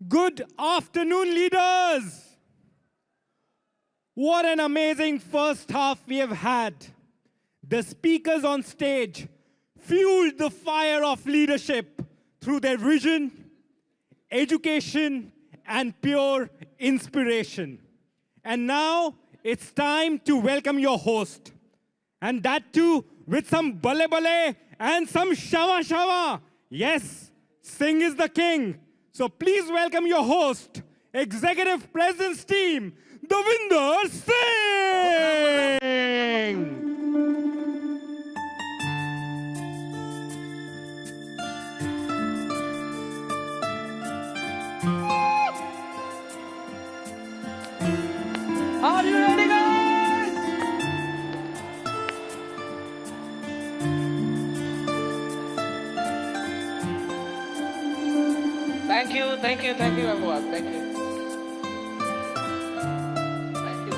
Good afternoon, leaders. What an amazing first half we have had. The speakers on stage fueled the fire of leadership through their vision, education, and pure inspiration. And now it's time to welcome your host. And that too with some bale bale and some shava shava. Yes, Singh is the king. So please welcome your host, Executive President's team, Davinder Singh. Are you ready, guys? Thank you, everyone. Thank you. Thank you.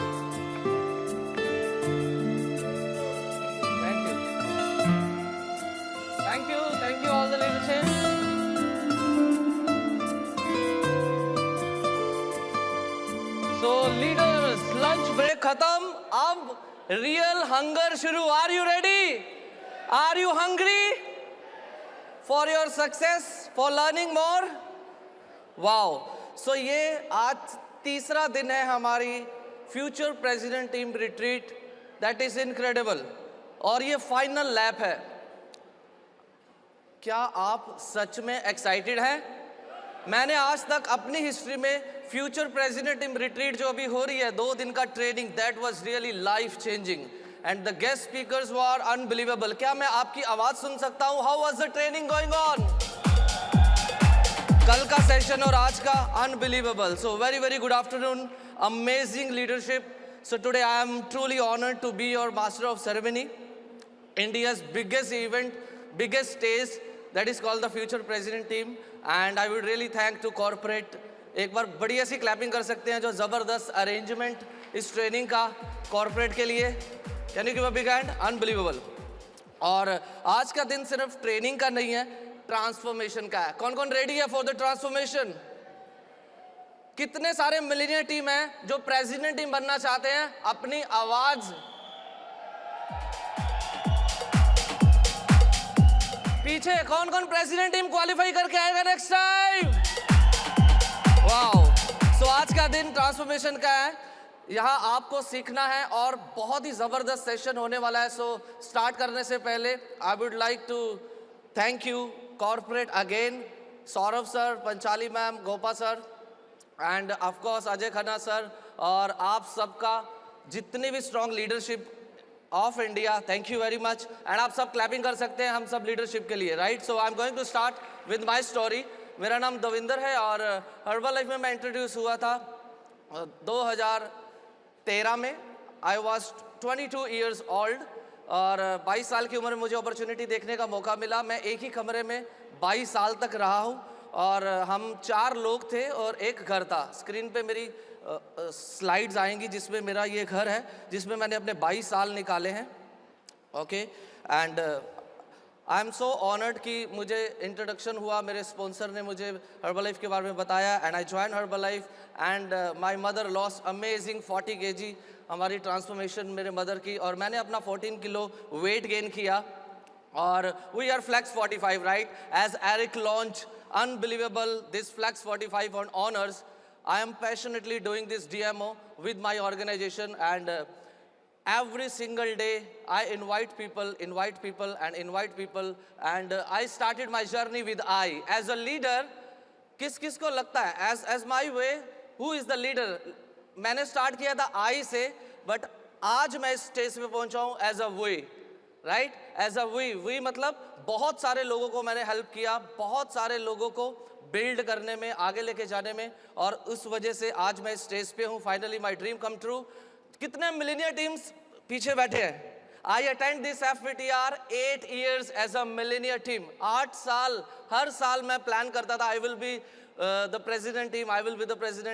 Thank you. Thank you, all the leadership. So, leaders, lunch break खत्म. अब real hunger शुरू. Are you ready? Are you hungry for your success, for learning more? Wow. So ये आज तीसरा दिन है हमारी future president team retreat. That is incredible. और ये फाइनल लैप है. क्या आप सच में एक्साइटेड हैं? मैंने आज तक अपनी हिस्ट्री में फ्यूचर प्रेसिडेंट टीम रिट्रीट जो अभी हो रही है 2 दिन का training, that was really life changing and the guest speakers were unbelievable. क्या मैं आपकी आवाज सुन सकता हूं? How was the training going on? कल का सेशन और आज का unbelievable. So very good afternoon. Amazing leadership. So today I am truly honoured to be your master of ceremony. India's biggest event, biggest stage, that is called the future president team. And I would really thank to corporate. एक बार बढ़िया सी clapping कर सकते हैं जो जबरदस्त arrangement इस training का कॉर्पोरेट के लिए. Can you give a big hand? Unbelievable. और आज का दिन सिर्फ ट्रेनिंग का नहीं है, ट्रांसफॉर्मेशन का है. कौन कौन रेडी है फॉर द ट्रांसफॉर्मेशन? कितने सारे मिलीनियर टीम हैं जो प्रेसिडेंट टीम बनना चाहते हैं? अपनी आवाज पीछे. कौन कौन प्रेसिडेंट टीम क्वालिफाई करके आएगा नेक्स्ट टाइम? वाओ. सो आज का दिन ट्रांसफॉर्मेशन का है. यहाँ आपको सीखना है और बहुत ही जबरदस्त सेशन होने वाला है. सो स्टार्ट करने से पहले I would like to thank you corporate again, Saurabh sir, Panchali ma'am, Gopa sir and of course Ajay Khanna sir, और आप सबका जितनी भी strong leadership of India, thank you very much. And आप सब क्लैपिंग कर सकते हैं हम सब लीडरशिप के लिए, right? So I am going to start with my story. मेरा नाम दविंदर है और हर्बल लाइफ में मैं इंट्रोड्यूस हुआ था 2013 में. आई वॉज 22 ईयर्स ओल्ड और 22 साल की उम्र में मुझे अपॉर्चुनिटी देखने का मौका मिला. मैं एक ही कमरे में 22 साल तक रहा हूँ और हम 4 लोग थे और एक घर था. स्क्रीन पे मेरी स्लाइड्स आएंगी जिसमें मेरा ये घर है जिसमें मैंने अपने 22 साल निकाले हैं. Okay. And I am so honoured कि मुझे इंट्रोडक्शन हुआ, मेरे स्पॉन्सर ने मुझे हर्बल लाइफ के बारे में बताया and I join herbal life. And my mother lost amazing 40 kg. हमारी ट्रांसफॉर्मेशन मेरे मदर की, और मैंने अपना 14 किलो वेट गेन किया. और we are Flex 45, right? As Eric launch unbelievable this Flex 45 on honours. I am passionately doing this DMO with my organisation and every single day I invite people and I started my journey with I. As a leader, किस को लगता है as my way, who is the leader? मैंने start किया था I से, but आज मैं इस स्टेज पे पहुंचा हूँ as a we, right? As a we मतलब बहुत सारे लोगों को मैंने हेल्प किया, बहुत सारे लोगों को बिल्ड करने में, आगे लेके जाने में, और उस वजह से आज मैं इस स्टेज पे हूँ. Finally my dream come true. कितने मिलीनियर टीम्स पीछे बैठे हैं? I attend this FPTR 8 years as a millionaire team. 8 साल, हर साल मैं प्लान करता था I will be the president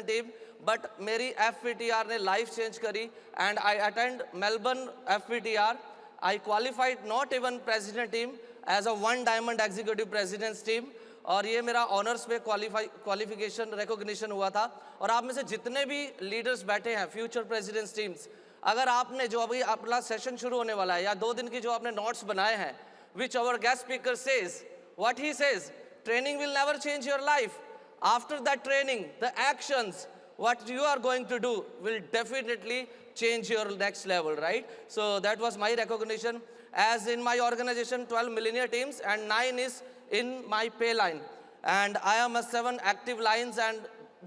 team, but मेरी FPTR ने लाइफ चेंज करी and I attend Melbourne FPTR. I qualified not even president team, as a 1 diamond executive president's team. और ये मेरा ऑनर्स पे क्वालिफिकेशन रिकॉग्निशन हुआ था। और आप में से जितने भी लीडर्स बैठे हैं, फ्यूचर प्रेसिडेंट्स टीम्स, अगर आपने जो अभी अपना सेशन शुरू होने वाला है या 2 दिन की जो आपने नोट्स बनाए हैं, which our guest speaker says, what he says, training will never change your life. After that training, the actions, what you are going to do will definitely change your next level, right? So that was my recognition. As in my organization, 12 millionaire teams and 9 is in my pay line. And I am a 7 active lines, and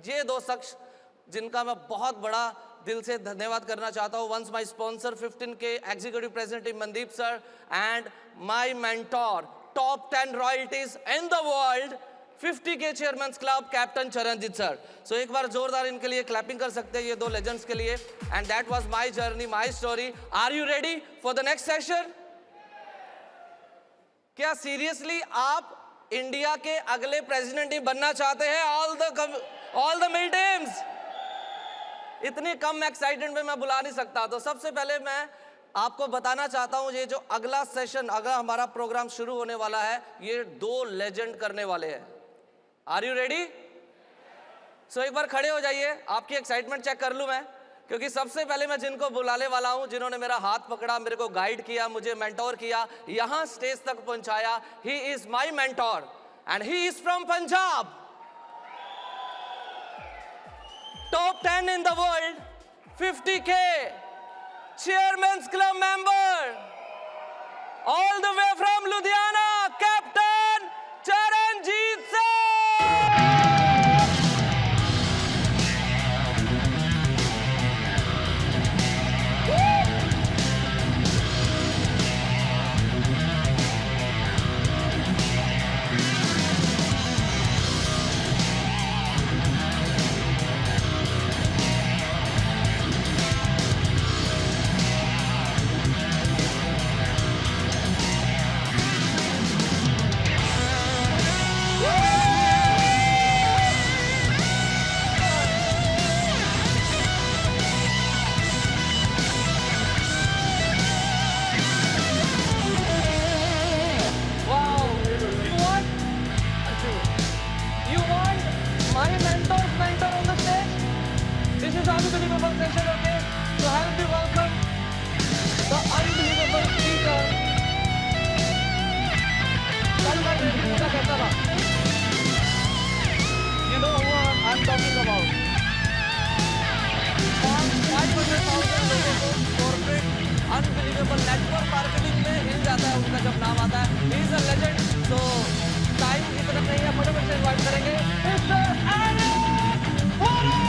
ये 2 शख्स जिनका मैं बहुत बड़ा दिल से धन्यवाद करना चाहता हूँ. Once my sponsor 15K executive president Mandeep sir, and my mentor top 10 royalties in the world 50K chairman's club captain Charanjit sir. So एक बार जोरदार इनके लिए clapping कर सकते हैं ये 2 legends के लिए. And that was my journey, my story. Are you ready for the next session? क्या seriously आप इंडिया के अगले प्रेसिडेंट ही बनना चाहते हैं? All the mill teams. इतनी कम एक्साइटेड में मैं बुला नहीं सकता. तो सबसे पहले मैं आपको बताना चाहता हूं, ये जो अगला सेशन, अगला हमारा प्रोग्राम शुरू होने वाला है, ये 2 लेजेंड करने वाले हैं. Are you ready? सो एक बार खड़े हो जाइए, आपकी एक्साइटमेंट चेक कर लूं मैं, क्योंकि सबसे पहले मैं जिनको बुलाने वाला हूं, जिन्होंने मेरा हाथ पकड़ा, मेरे को गाइड किया, मुझे मेंटोर किया, यहां स्टेज तक पहुंचाया. He is my mentor and he is from Punjab. Top 10 in the world, 50K Chairman's Club member, all the way from Ludhiana, Captain Charanjit Singh. Unbelievable network marketing में हिल जाता है उनका जब नाम आता है. He is a legend. So time की तरफ नहीं है, फटाफट से इनवाइट करेंगे mister Alan Forrest.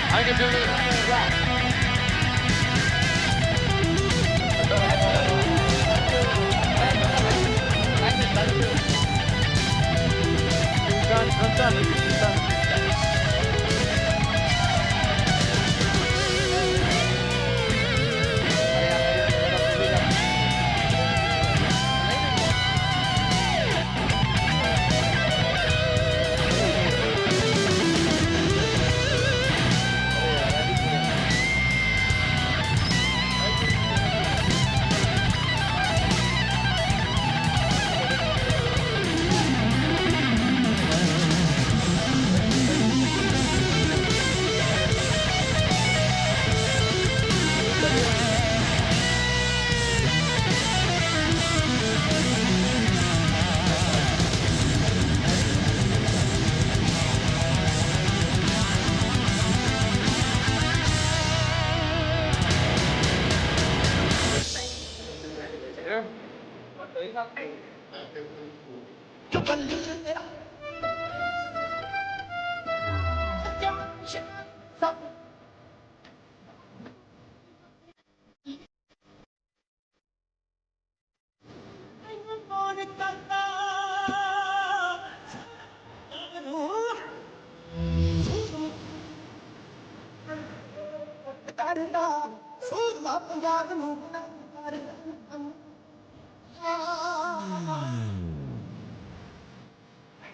I can do this. I'm done.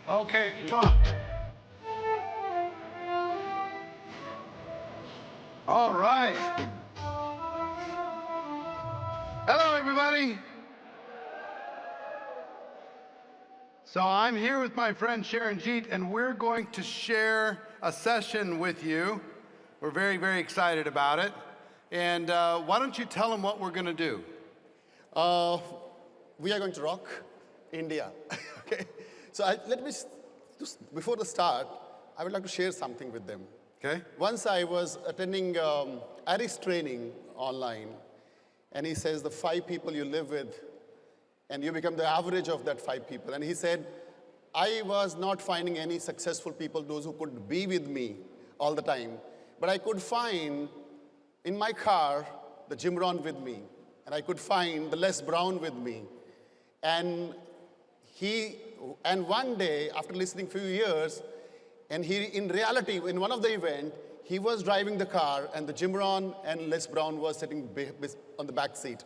Okay, come on. All right. Hello, everybody. So I'm here with my friend Sharon Jeet, and we're going to share a session with you. We're very, very excited about it. And why don't you tell them what we're going to do? We are going to rock India. Okay. So before the start, I would like to share something with them. Okay. Once I was attending Eric's training online, and he says the 5 people you live with, and you become the average of that 5 people. And he said, I was not finding any successful people, those who could be with me all the time. But I could find in my car the Jim Rohn with me, and I could find the Les Brown with me. And one day, after listening few years, and in reality, in one of the events, he was driving the car, and the Jim Rohn and Les Brown was sitting on the back seat.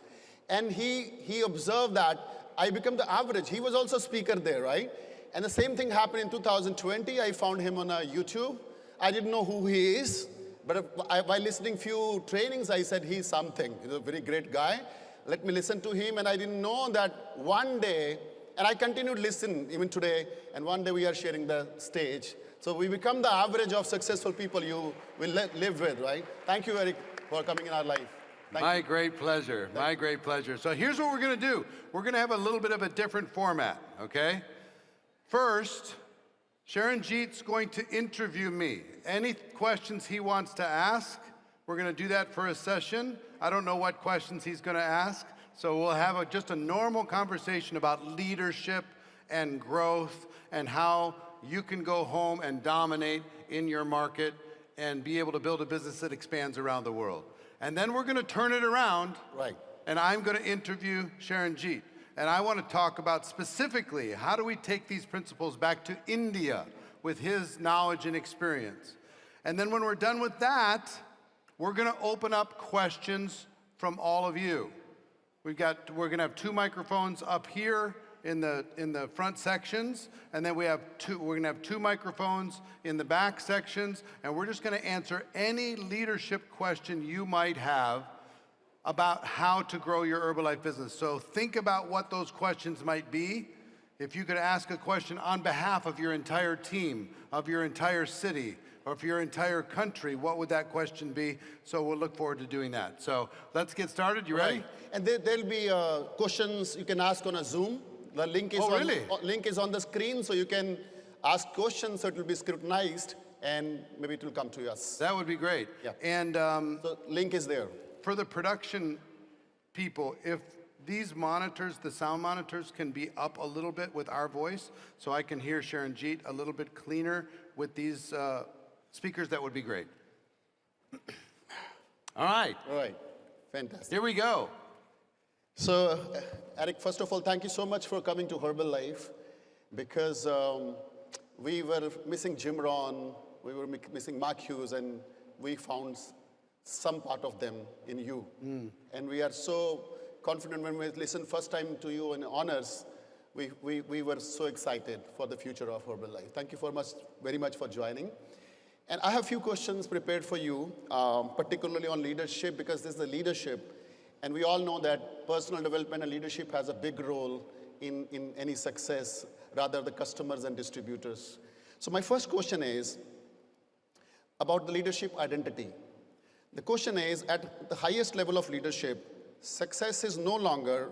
And he observed that I become the average. He was also a speaker there, right? And the same thing happened in 2020. I found him on YouTube. I didn't know who he is, but while listening few trainings, I said, he's something. He's a very great guy. Let me listen to him. And I didn't know that one day, and I continued to listen even today, and one day we are sharing the stage. So we become the average of successful people you will live with, right? Thank you, Eric, for coming in our life. My great pleasure. My great pleasure. So here's what we're going to do. We're going to have a little bit of a different format, okay? First, Sharon Jeet's going to interview me. Any questions he wants to ask, we're going to do that for a session. I don't know what questions he's going to ask, so we'll have just a normal conversation about leadership and growth and how you can go home and dominate in your market and be able to build a business that expands around the world. And then we're going to turn it around, right? And I'm going to interview Sharon Jeet. And I want to talk about specifically, how do we take these principles back to India with his knowledge and experience? And then when we're done with that, we're going to open up questions from all of you. We're going to have 2 microphones up here in the front sections, and then we're going to have 2 microphones in the back sections, and we're just going to answer any leadership question you might have about how to grow your Herbalife business. So think about what those questions might be. If you could ask a question on behalf of your entire team, of your entire city, or for your entire country, what would that question be? So we'll look forward to doing that. So let's get started. You ready? Right. And there'll be questions you can ask on a Zoom. The link is, link is on the screen, so you can ask questions, so it will be scrutinized, and maybe it will come to us. That would be great. Yeah. And so link is there. For the production people, if these monitors, the sound monitors, can be up a little bit with our voice, so I can hear Sharon Jeet a little bit cleaner with these speakers, that would be great. All right. All right. Fantastic. Here we go. So, Eric, first of all, thank you so much for coming to Herbalife, because we were missing Jim Rohn, we were missing Mark Hughes, and we found some part of them in you. And we are so confident when we listened first time to you in honors, we were so excited for the future of Herbalife. Thank you very much for joining. And I have a few questions prepared for you, particularly on leadership, because this is the leadership. And we all know that personal development and leadership has a big role in any success, rather the customers and distributors. So my first question is about the leadership identity. The question is, at the highest level of leadership, success is no longer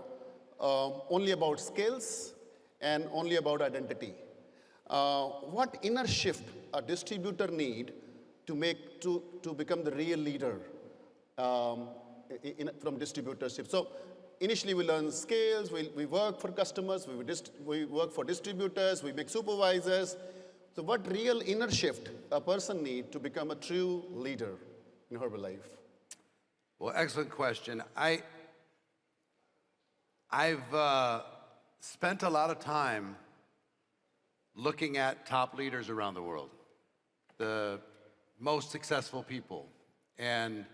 only about skills and only about identity. What inner shift a distributor need to become the real leader from distributorship? So initially we learn skills, we work for customers, we work for distributors, we make supervisors. So what real inner shift a person need to become a true leader in Herbalife? Well, excellent question. I've spent a lot of time looking at top leaders around the world, the most successful people. And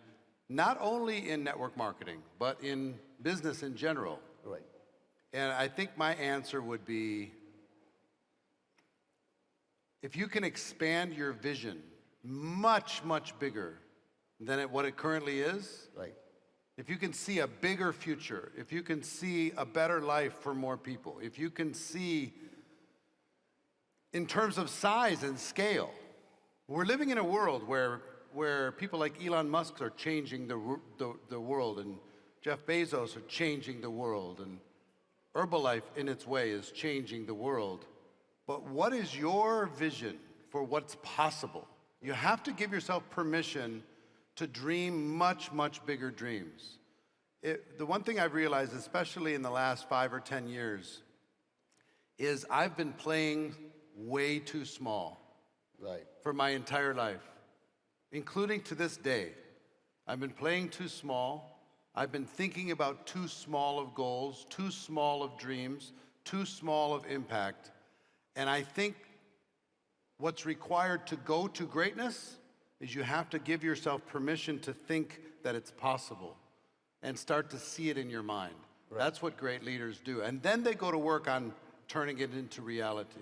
not only in network marketing, but in business in general. Right. And I think my answer would be, if you can expand your vision much, much bigger than what it currently is, Right. if you can see a bigger future, if you can see a better life for more people, if you can see in terms of size and scale, we're living in a world where people like Elon Musk are changing the world, and Jeff Bezos are changing the world, and Herbalife in its way is changing the world. But what is your vision for what's possible? You have to give yourself permission to dream much, much bigger dreams. The one thing I've realized, especially in the last 5 or 10 years, is I've been playing way too small Right. for my entire life, including to this day. I've been playing too small. I've been thinking about too small of goals, too small of dreams, too small of impact. And I think what's required to go to greatness is you have to give yourself permission to think that it's possible and start to see it in your mind. That's what great leaders do. And then they go to work on turning it into reality.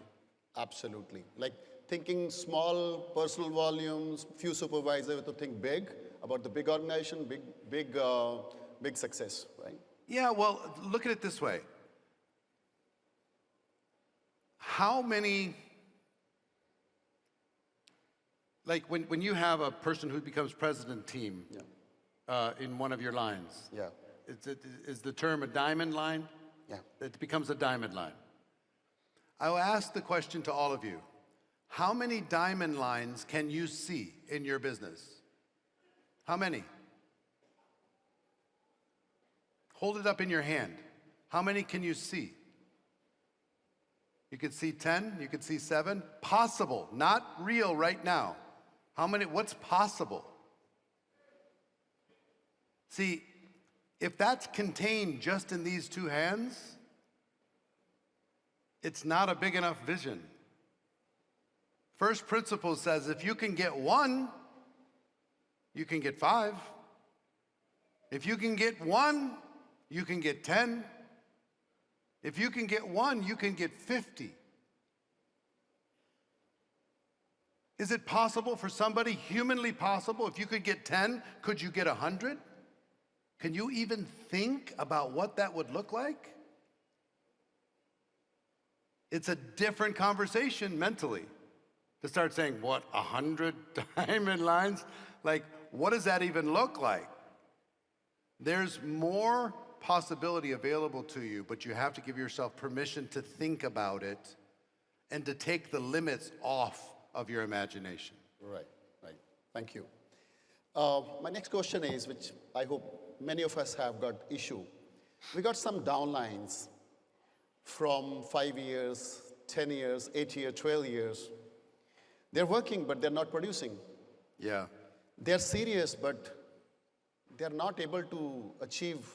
Absolutely. Like thinking small personal volumes, few supervisors to think big about the big organization, big success, right? Yeah, well, look at it this way. How many, like when you have a person who becomes president team in one of your lines, Yeah. is the term a diamond line? Yeah. It becomes a diamond line. I will ask the question to all of you. How many diamond lines can you see in your business? How many? Hold it up in your hand. How many can you see? You could see 10, you could see 7. Possible, not real right now. How many, what's possible? See, if that's contained just in these two hands, it's not a big enough vision. First principle says if you can get 1, you can get 5. If you can get 1, you can get 10. If you can get 1, you can get 50. Is it possible for somebody, humanly possible? If you could get 10, could you get 100? Can you even think about what that would look like? It's a different conversation mentally to start saying, what, 100 diamond lines? Like, what does that even look like? There's more possibility available to you, but you have to give yourself permission to think about it and to take the limits off of your imagination. Right, right. Thank you. My next question is, which I hope many of us have got issue. We got some downlines from 5 years, 10 years, 8 years, 12 years. They're working, but they're not producing. Yeah. They're serious, but they're not able to achieve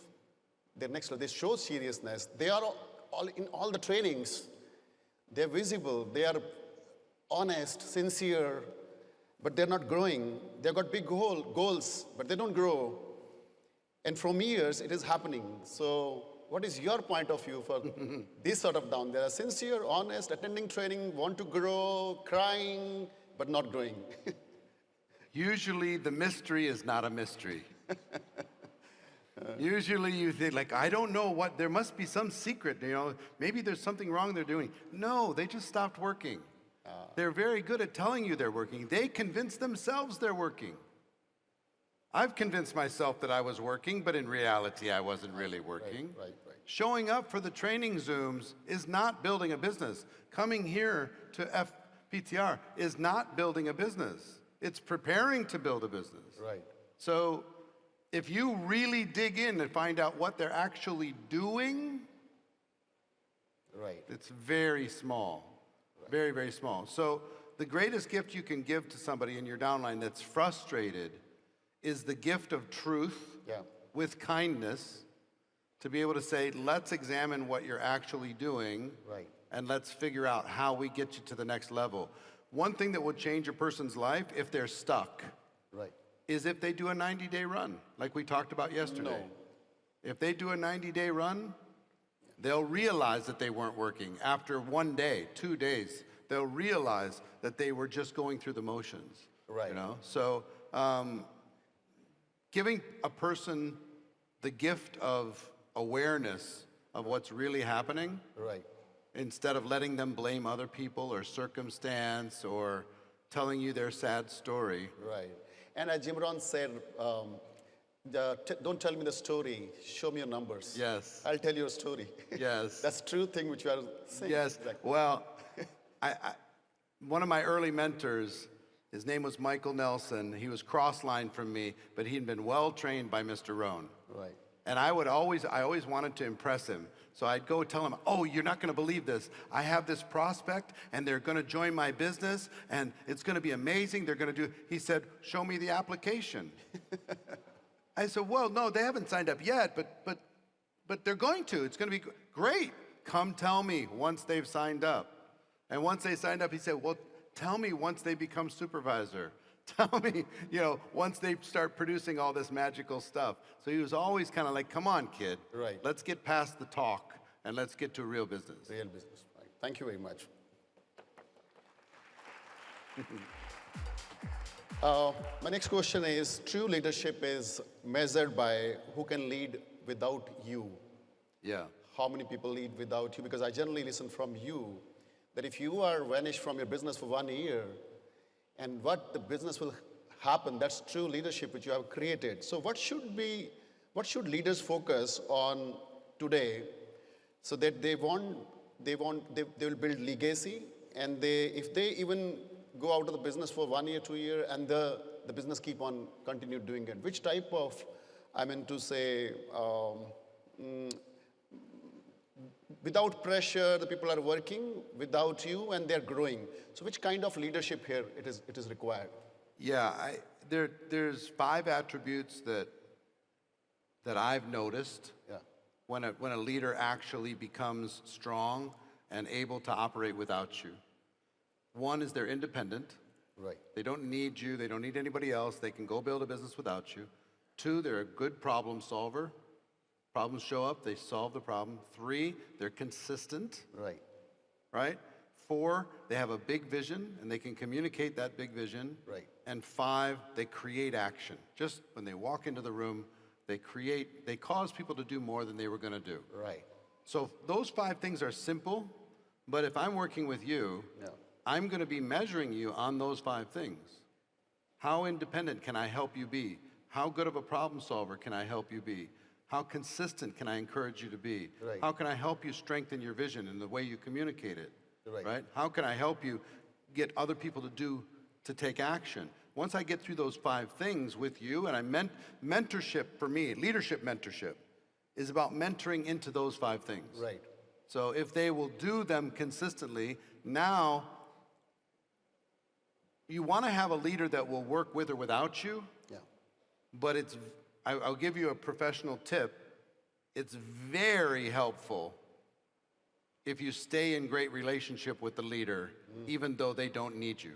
their next level. They show seriousness. They are all in all the trainings. They're visible. They are honest, sincere, but they're not growing. They've got big goals, but they don't grow. And from years, it is happening. So what is your point of view for this sort of down? They are sincere, honest, attending training, want to grow, crying, but not growing. Usually the mystery is not a mystery. Usually you think, like, I don't know what, there must be some secret, you know, maybe there's something wrong they're doing. No, they just stopped working. They're very good at telling you they're working. They convince themselves they're working. I've convinced myself that I was working, but in reality, I wasn't really working. Right. Showing up for the training Zooms is not building a business. Coming here to FPTR is not building a business. It's preparing to build a business. Right. So if you really dig in and find out what they're actually doing, Right. it's very small. Very, very small. So the greatest gift you can give to somebody in your downline that's frustrated is the gift of truth Yeah. with kindness, to be able to say, let's examine what you're actually doing, Right. and let's figure out how we get you to the next level. One thing that would change a person's life if they're stuck. Right. is if they do a 90-day run, like we talked about yesterday. No. If they do a 90-day run, they'll realize that they weren't working. After 1 day, 2 days, they'll realize that they were just going through the motions. Right. You know? So giving a person the gift of awareness of what's really happening, Right. instead of letting them blame other people or circumstance or telling you their sad story. Right. And as Jim Rohn said, don't tell me the story, show me your numbers. Yes. I'll tell you a story. Yes. That's true thing which you are saying. Yes. Exactly. Well, one of my early mentors, his name was Michael Nelson. He was cross-lined from me, but he'd been well trained by Mr. Rohn. Right. And I always wanted to impress him. So I'd go tell him, oh, you're not going to believe this. I have this prospect, and they're going to join my business, and it's going to be amazing. They're going to do. He said, show me the application. I said, well, no, they haven't signed up yet, but they're going to. It's going to be great. Come tell me once they've signed up. And once they signed up, he said, well, tell me once they become supervisor. Tell me, once they start producing all this magical stuff. So he was always kind of like, come on, kid. Right. Let's get past the talk and let's get to real business. Real business. Right. Thank you very much. My next question is, true leadership is measured by who can lead without you. Yeah. How many people lead without you? Because I generally listen from you that if you are vanished from your business for 1 year, and what the business will happen, that's true leadership which you have created. So what should leaders focus on today so that they will build legacy, and if they even go out of the business for 1 year, 2 year, and the business keep on continue doing it? Which type of, without pressure, the people are working without you and they're growing. So which kind of leadership here it is required? Yeah, there's 5 attributes that I've noticed when a leader actually becomes strong and able to operate without you. 1 is they're independent. Right. They don't need you. They don't need anybody else. They can go build a business without you. 2, they're a good problem solver. Problems show up, they solve the problem. 3, they're consistent. Right. Right? 4, they have a big vision and they can communicate that big vision. Right. And 5, they create action. Just when they walk into the room, they cause people to do more than they were going to do. Right. So those 5 things are simple, but if I'm working with you, I'm going to be measuring you on those 5 things. How independent can I help you be? How good of a problem solver can I help you be? How consistent can I encourage you to be? Right. How can I help you strengthen your vision and the way you communicate it? Right. How can I help you get other people to take action? Once I get through those 5 things with you, and mentorship for me, leadership mentorship, is about mentoring into those 5 things. Right. So if they will do them consistently, now you want to have a leader that will work with or without you, but I'll give you a professional tip. It's very helpful if you stay in great relationship with the leader, even though they don't need you.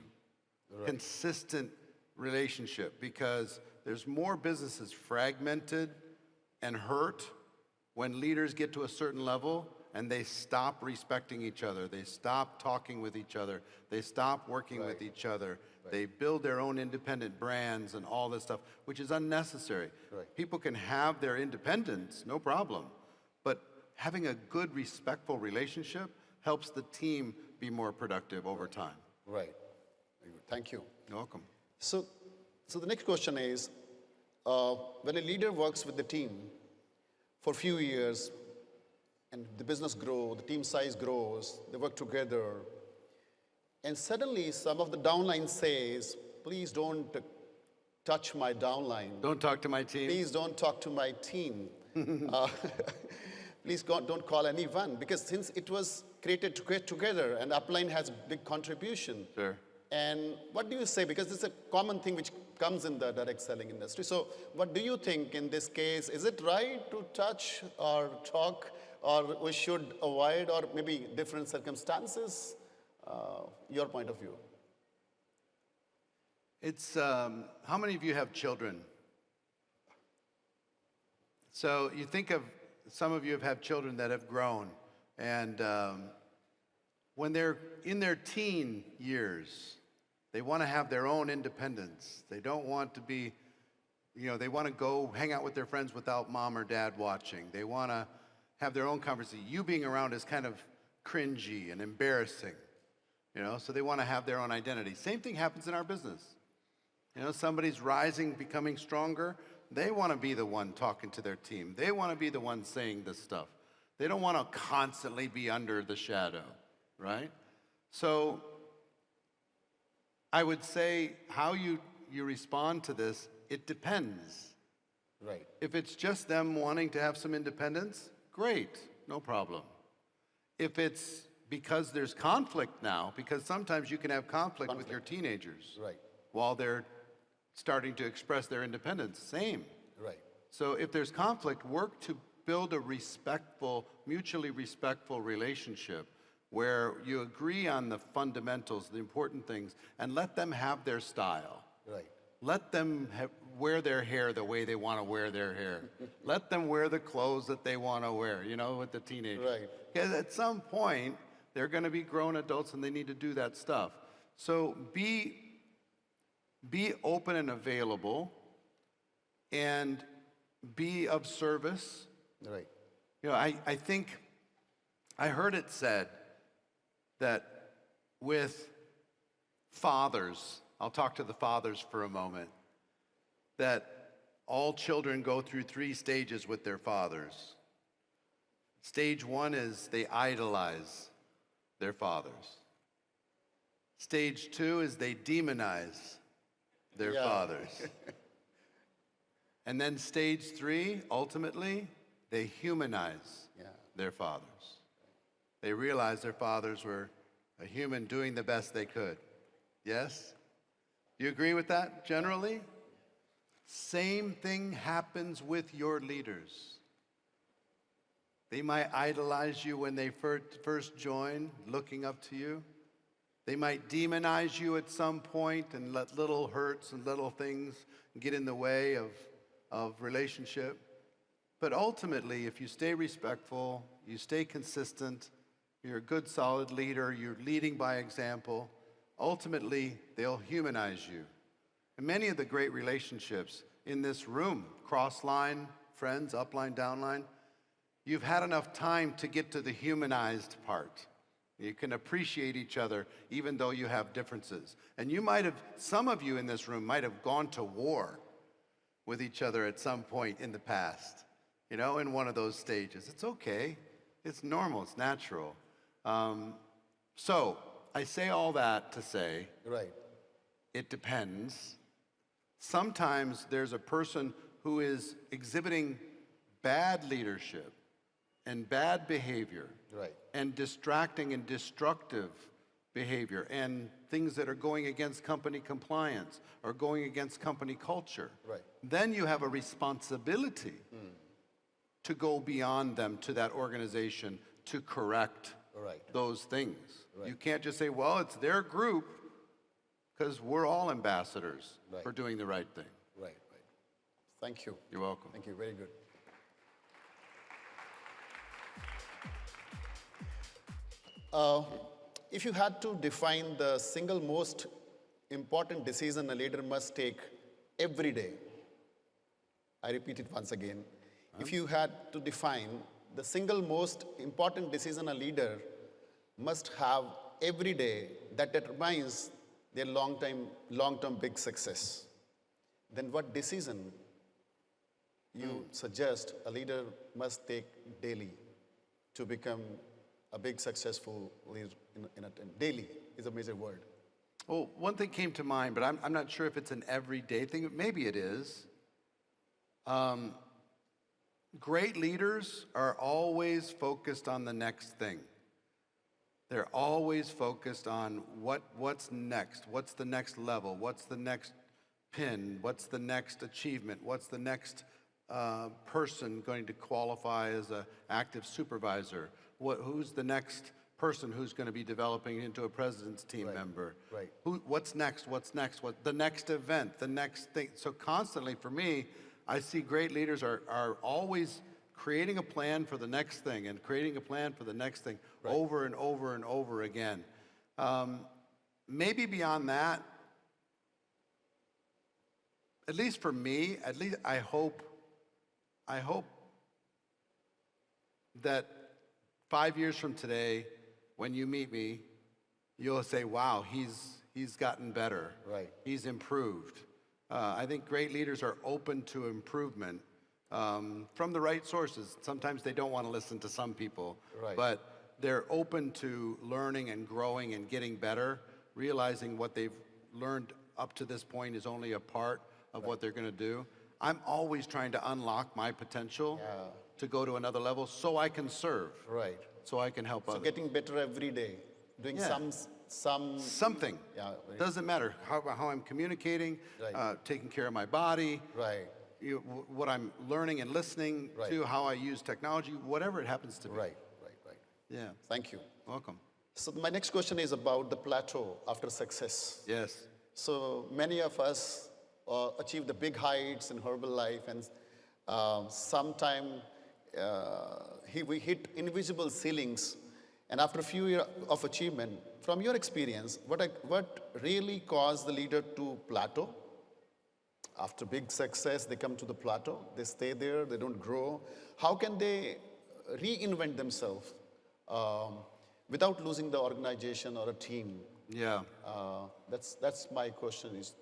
Right. Consistent relationship, because there's more businesses fragmented and hurt when leaders get to a certain level and they stop respecting each other. They stop talking with each other. They stop working with each other. They build their own independent brands and all this stuff, which is unnecessary. Right. People can have their independence, no problem. But having a good, respectful relationship helps the team be more productive over time. Right. Very good. Thank you. You're welcome. So the next question is, when a leader works with the team for a few years, and the business grows, the team size grows, they work together, and suddenly some of the downline says, please don't touch my downline. Don't talk to my team. Please don't talk to my team. Please don't call anyone, because since it was created together and upline has big contribution. Sure. And what do you say? Because it's a common thing which comes in the direct selling industry. So what do you think in this case? Is it right to touch or talk, or we should avoid, or maybe different circumstances? Your point of view. It's, how many of you have children? So you think of, some of you have had children that have grown, and when they're in their teen years, they want to have their own independence. They don't want to be, they want to go hang out with their friends without mom or dad watching. They want to have their own conversation. You being around is kind of cringy and embarrassing, so they want to have their own identity. Same thing happens in our business. Somebody's rising, becoming stronger. They want to be the one talking to their team. They want to be the one saying this stuff. They don't want to constantly be under the shadow, right? So I would say how you respond to this, it depends. Right. If it's just them wanting to have some independence, great, no problem. If it's because there's conflict now, because sometimes you can have conflict with your teenagers Right. while they're starting to express their independence, same. Right. So if there's conflict, work to build a respectful, mutually respectful relationship where you agree on the fundamentals, the important things, and let them have their style. Right. Let them wear their hair the way they want to wear their hair. Let them wear the clothes that they want to wear, with the teenagers. Right. Because at some point, they're going to be grown adults and they need to do that stuff. So be open and available and be of service. Right. I think I heard it said that with fathers, I'll talk to the fathers for a moment, that all children go through 3 stages with their fathers. Stage 1 is they idolize their fathers. Stage 2 is they demonize their fathers. And then stage 3, ultimately, they humanize their fathers. They realize their fathers were a human doing the best they could. Yes? Do you agree with that generally? Same thing happens with your leaders. They might idolize you when they first join, looking up to you. They might demonize you at some point and let little hurts and little things get in the way of relationship. But ultimately, if you stay respectful, you stay consistent, you're a good, solid leader, you're leading by example, ultimately, they'll humanize you. And many of the great relationships in this room, cross-line, friends, upline, downline, you've had enough time to get to the humanized part. You can appreciate each other even though you have differences. And some of you in this room might have gone to war with each other at some point in the past, in one of those stages. It's okay. It's normal. It's natural. So I say all that to say, Right. it depends. Sometimes there's a person who is exhibiting bad leadership and bad behavior, Right. and distracting and destructive behavior and things that are going against company compliance or going against company culture. Right. Then you have a responsibility to go beyond them to that organization to correct Right. those things. Right. You can't just say, well, it's their group, because we're all ambassadors Right. for doing the right thing. Right. Right. Thank you. You're welcome. Thank you. Very good. If you had to define the single most important decision a leader must take every day, I repeat it once again. If you had to define the single most important decision a leader must have every day that determines their long-term big success, then what decision you suggest a leader must take daily to become a big successful leader in a team? Daily is a major word. Well, one thing came to mind, but I'm not sure if it's an everyday thing. Maybe it is. Great leaders are always focused on the next thing. They're always focused on what's next, what's the next level, what's the next pin, what's the next achievement, what's the next person going to qualify as an active supervisor, who's the next person who's going to be developing into a president's team member. right. What's next? What's next? What the next event? The next thing. So constantly, for me, I see great leaders are always creating a plan for the next thing and creating a plan for the next thing over and over and over again. Maybe beyond that, at least for me, at least I hope that 5 years from today, when you meet me, you'll say, wow, he's gotten better. Right. He's improved. I think great leaders are open to improvement from the right sources. Sometimes they don't want to listen to some people, Right. but they're open to learning and growing and getting better, realizing what they've learned up to this point is only a part of what they're going to do. I'm always trying to unlock my potential to go to another level so I can serve, Right. so I can help So others. getting better every day, doing Yeah. some Something. Yeah, very- Doesn't matter how I'm communicating, Right. taking care of my body, right, what I'm learning and listening Right. to, how I use technology, whatever it happens to be. right. Yeah. Thank you. Welcome. So my next question is about the plateau after success. Yes. So many of us achieve the big heights in herbal life, and sometime we hit invisible ceilings. And after a few years of achievement, from your experience, what really caused the leader to plateau? After big success, they come to the plateau. They stay there. They don't grow. How can they reinvent themselves without losing the organization or a team? Yeah. That's my question. Is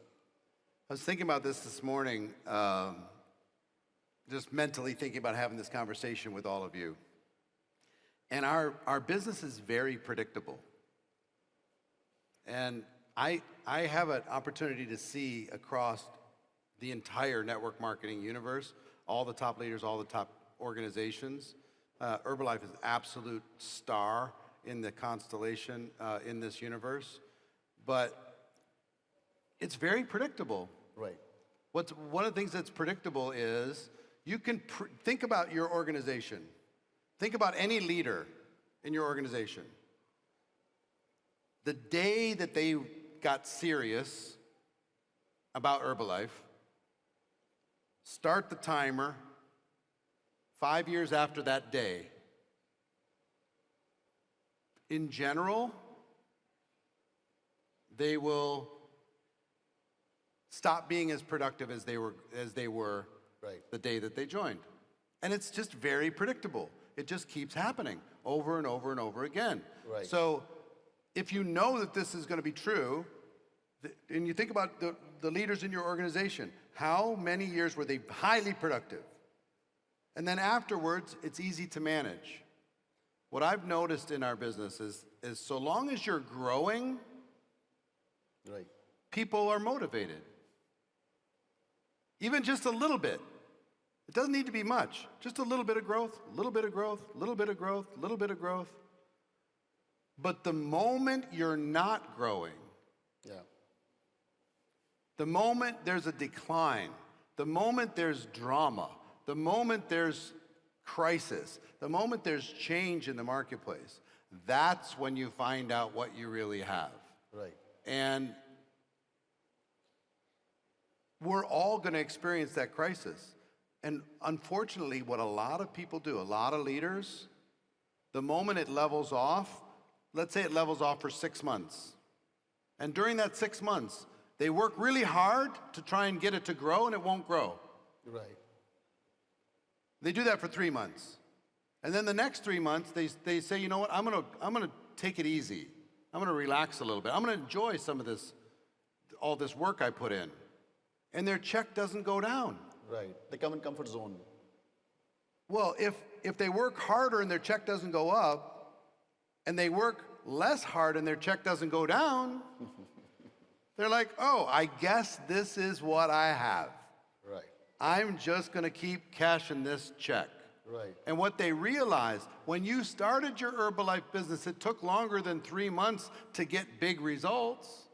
I was thinking about this morning, just mentally thinking about having this conversation with all of you. And our business is very predictable. And I have an opportunity to see across the entire network marketing universe, all the top leaders, all the top organizations. Herbalife is absolute star in the constellation in this universe. But it's very predictable. right, One of the things that's predictable is you can think about your organization. Think about any leader in your organization. The day that they got serious about Herbalife, start the timer 5 years after that day. In general, they will stop being as productive as they were right, the day that they joined. And it's just very predictable. It just keeps happening over and over and over again. Right. So if you know that this is going to be true, and you think about the leaders in your organization, how many years were they highly productive? And then afterwards, it's easy to manage. What I've noticed in our business is so long as you're growing, right, people are motivated. Even just a little bit. It doesn't need to be much. Just a little bit of growth, a little bit of growth, a little bit of growth, a little bit of growth. But the moment you're not growing, yeah, the moment there's a decline, the moment there's drama, the moment there's crisis, the moment there's change in the marketplace, that's when you find out what you really have. right, And we're all going to experience that crisis. And unfortunately, what a lot of people do, a lot of leaders, the moment it levels off, let's say it levels off for 6 months. And during that 6 months, they work really hard to try and get it to grow, and it won't grow. right, They do that for 3 months. And then the next 3 months, they say, you know what, I'm gonna take it easy. I'm gonna relax a little bit. I'm gonna enjoy some of this, all this work I put in. And their check doesn't go down. right. They come in comfort zone. Well, if they work harder and their check doesn't go up, and they work less hard and their check doesn't go down, they're like, oh, I guess this is what I have. Right, I'm just gonna keep cashing this check. right, And what they realized, when you started your Herbalife business, it took longer than 3 months to get big results.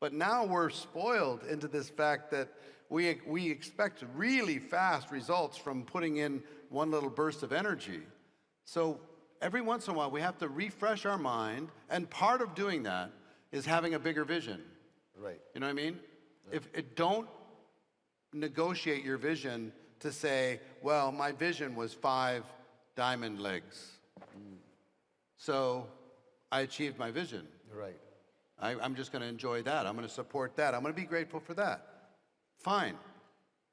But now we're spoiled into this fact that we expect really fast results from putting in one little burst of energy. So every once in a while, we have to refresh our mind, and part of doing that is having a bigger vision. Right. You know what I mean? If it don't negotiate your vision to say, well, my vision was 5 diamond legs. So I achieved my vision. Right. I'm just going to enjoy that. I'm going to support that. I'm going to be grateful for that. Fine.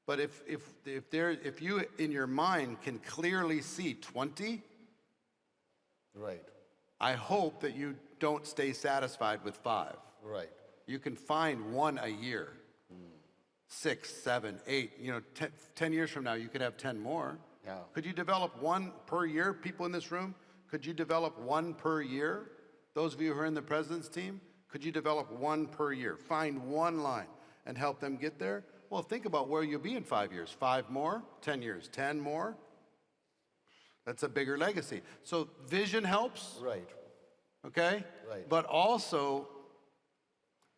But if you in your mind can clearly see 20, Right. I hope that you don't stay satisfied with 5. Right. You can find 1 a year. 6, 7, 8, 10 years from now, you could have 10 more. Yeah. Could you develop 1 per year? People in this room, could you develop 1 per year? Those of you who are in the president's team, could you develop 1 per year? Find 1 line and help them get there? Well, think about where you'll be in 5 years. 5 more, 10 years, 10 more. That's a bigger legacy. So vision helps, Right. okay? Right. But also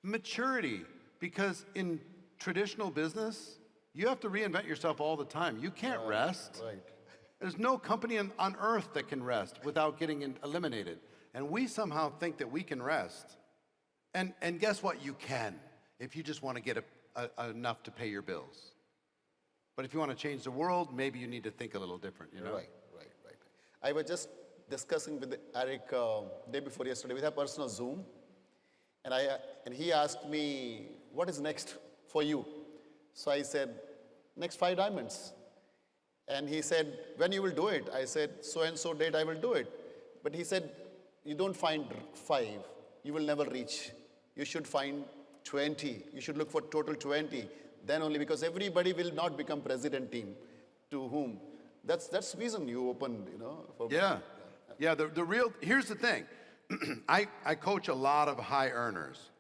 maturity, because in traditional business, you have to reinvent yourself all the time. You can't rest. Right. There's no company on earth that can rest without getting eliminated. And we somehow think that we can rest. And guess what? You can, if you just want to get enough to pay your bills. But if you want to change the world, maybe you need to think a little different, you know? Right. I was just discussing with Eric day before yesterday. We had a personal Zoom. And he asked me, what is next for you? So I said, next 5 diamonds. And he said, when you will do it? I said, so and so date I will do it. But he said, you don't find 5. You will never reach. You should find 20. You should look for total 20. Then only, because everybody will not become president team. To whom? That's reason you opened, for Yeah. Yeah, here's the thing. I coach a lot of high earners.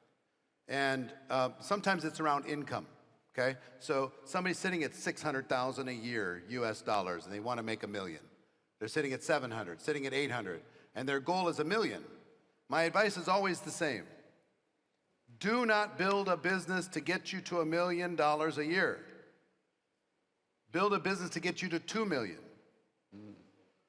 And sometimes it's around income, okay? So somebody's sitting at $600,000 a year, US dollars, and they want to make $1 million. They're sitting at 700, sitting at 800, and their goal is $1 million. My advice is always the same. Do not build a business to get you to $1 million a year. Build a business to get you to 2 million.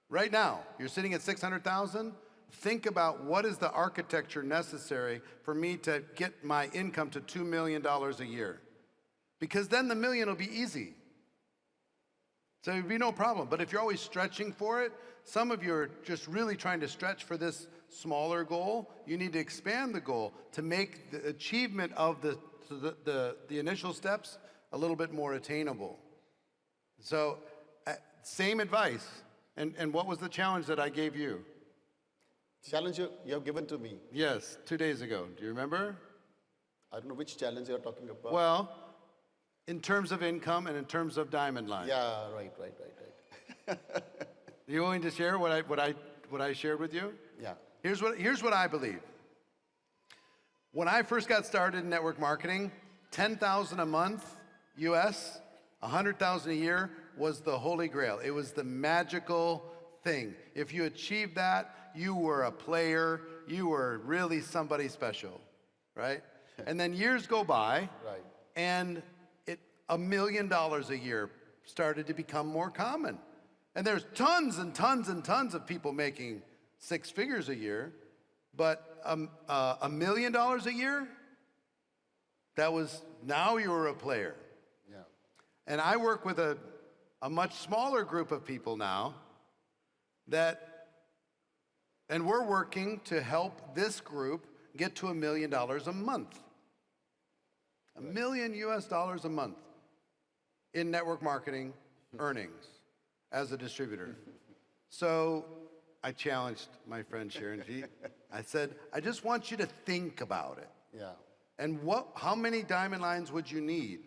Right now, you're sitting at 600,000. Think about what is the architecture necessary for me to get my income to $2 million a year. Because then the million will be easy. So it'd be no problem. But if you're always stretching for it, some of you are just really trying to stretch for this smaller goal. You need to expand the goal to make the achievement of the initial steps a little bit more attainable. So, same advice. And what was the challenge that I gave you? Challenge you have given to me. Yes, 2 days ago. Do you remember? I don't know which challenge you're talking about. Well, in terms of income and in terms of diamond line. Yeah, right. Are you willing to share what I shared with you? Yeah. Here's what I believe. When I first got started in network marketing, 10,000 a month US, 100,000 a year was the holy grail. It was the magical thing. If you achieved that, you were a player. You were really somebody special, right? And then years go by, Right. and $1 million a year started to become more common. And there's tons and tons and tons of people making 6 figures a year, but $1 million a year, now you were a player. Yeah. And I work with a much smaller group of people now and we're working to help this group get to $1 million a month. $1 million US dollars a month in network marketing earnings as a distributor. So I challenged my friend Sharon G. I said, I just want you to think about it. Yeah. And how many diamond lines would you need?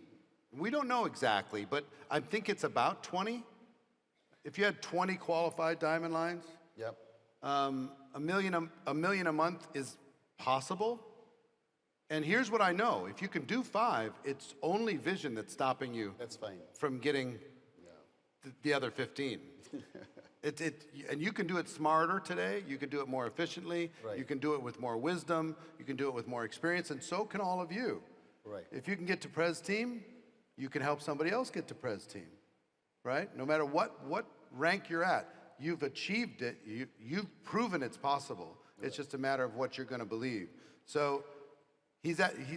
We don't know exactly, but I think it's about 20. If you had 20 qualified diamond lines, Yep. $1 million a month is possible. And here's what I know. If you can do 5, it's only vision that's stopping you That's fine. from getting the other 15. And you can do it smarter today. You can do it more efficiently. Right. You can do it with more wisdom. You can do it with more experience. And so can all of you. Right. If you can get to Prez Team, you can help somebody else get to Prez Team, right? No matter what rank you're at. you've achieved it. You've proven it's possible. It's just a matter of what you're going to believe. So he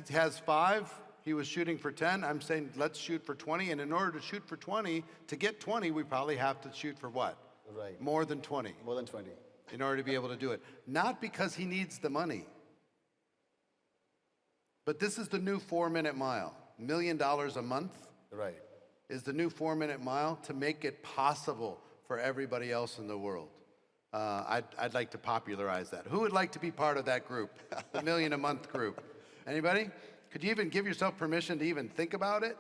has 5. He was shooting for 10. I'm saying let's shoot for 20. And in order to shoot for 20, to get 20, we probably have to shoot for what? Right. More than 20. More than 20. In order to be able to do it. Not because he needs the money. But this is the new 4-minute mile. $1 million a month Right. is the new 4-minute mile to make it possible for everybody else in the world. I'd like to popularize that. Who would like to be part of that group? The $1 million a month group. Anybody? Could you even give yourself permission to even think about it?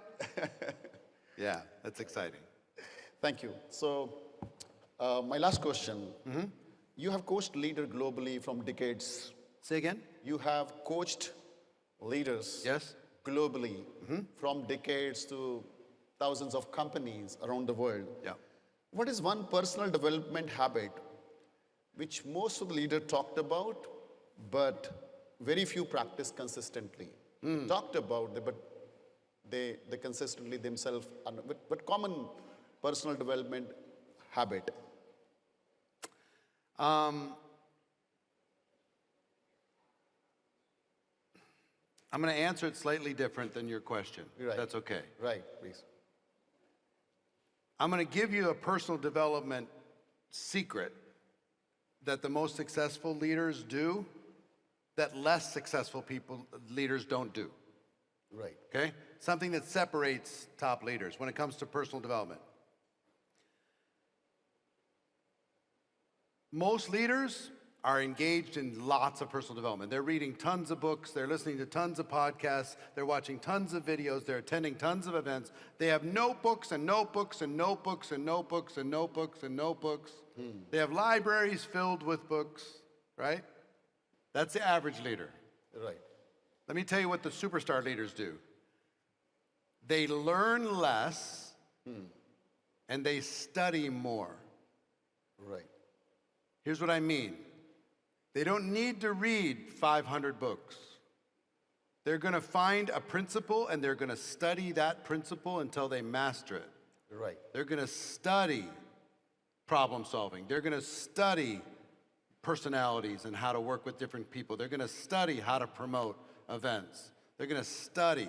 Yeah, that's exciting. Thank you. So, my last question. You have coached leaders globally from decades. Say again? You have coached leaders Yes? globally from decades to thousands of companies around the world. Yeah. What is one personal development habit which most of the leaders talked about, but very few practice consistently? Talked about, but they consistently themselves, but common personal development habit. I'm going to answer it slightly different than your question. Right. That's okay. Right, please. I'm going to give you a personal development secret that the most successful leaders do that less successful leaders don't do. Right. Okay? Something that separates top leaders when it comes to personal development. Most leaders are engaged in lots of personal development. They're reading tons of books, they're listening to tons of podcasts, they're watching tons of videos, they're attending tons of events. They have notebooks and notebooks and notebooks and notebooks and notebooks and notebooks. They have libraries filled with books, right? That's the average leader. Right. Let me tell you what the superstar leaders do. They learn less and they study more. Right. Here's what I mean. They don't need to read 500 books. They're going to find a principle and they're going to study that principle until they master it. Right. They're going to study problem solving. They're going to study personalities and how to work with different people. They're going to study how to promote events. They're going to study.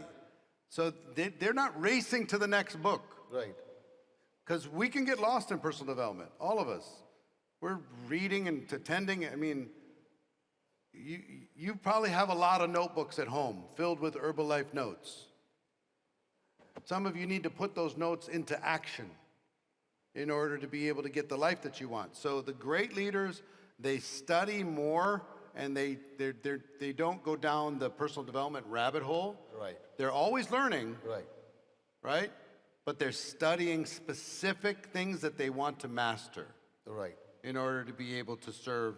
So they're not racing to the next book. Right. Because we can get lost in personal development, all of us. We're reading and attending. I mean, you probably have a lot of notebooks at home filled with Herbalife notes. Some of you need to put those notes into action in order to be able to get the life that you want. So the great leaders, they study more and they don't go down the personal development rabbit hole. Right. They're always learning, Right. right? But they're studying specific things that they want to master Right. in order to be able to serve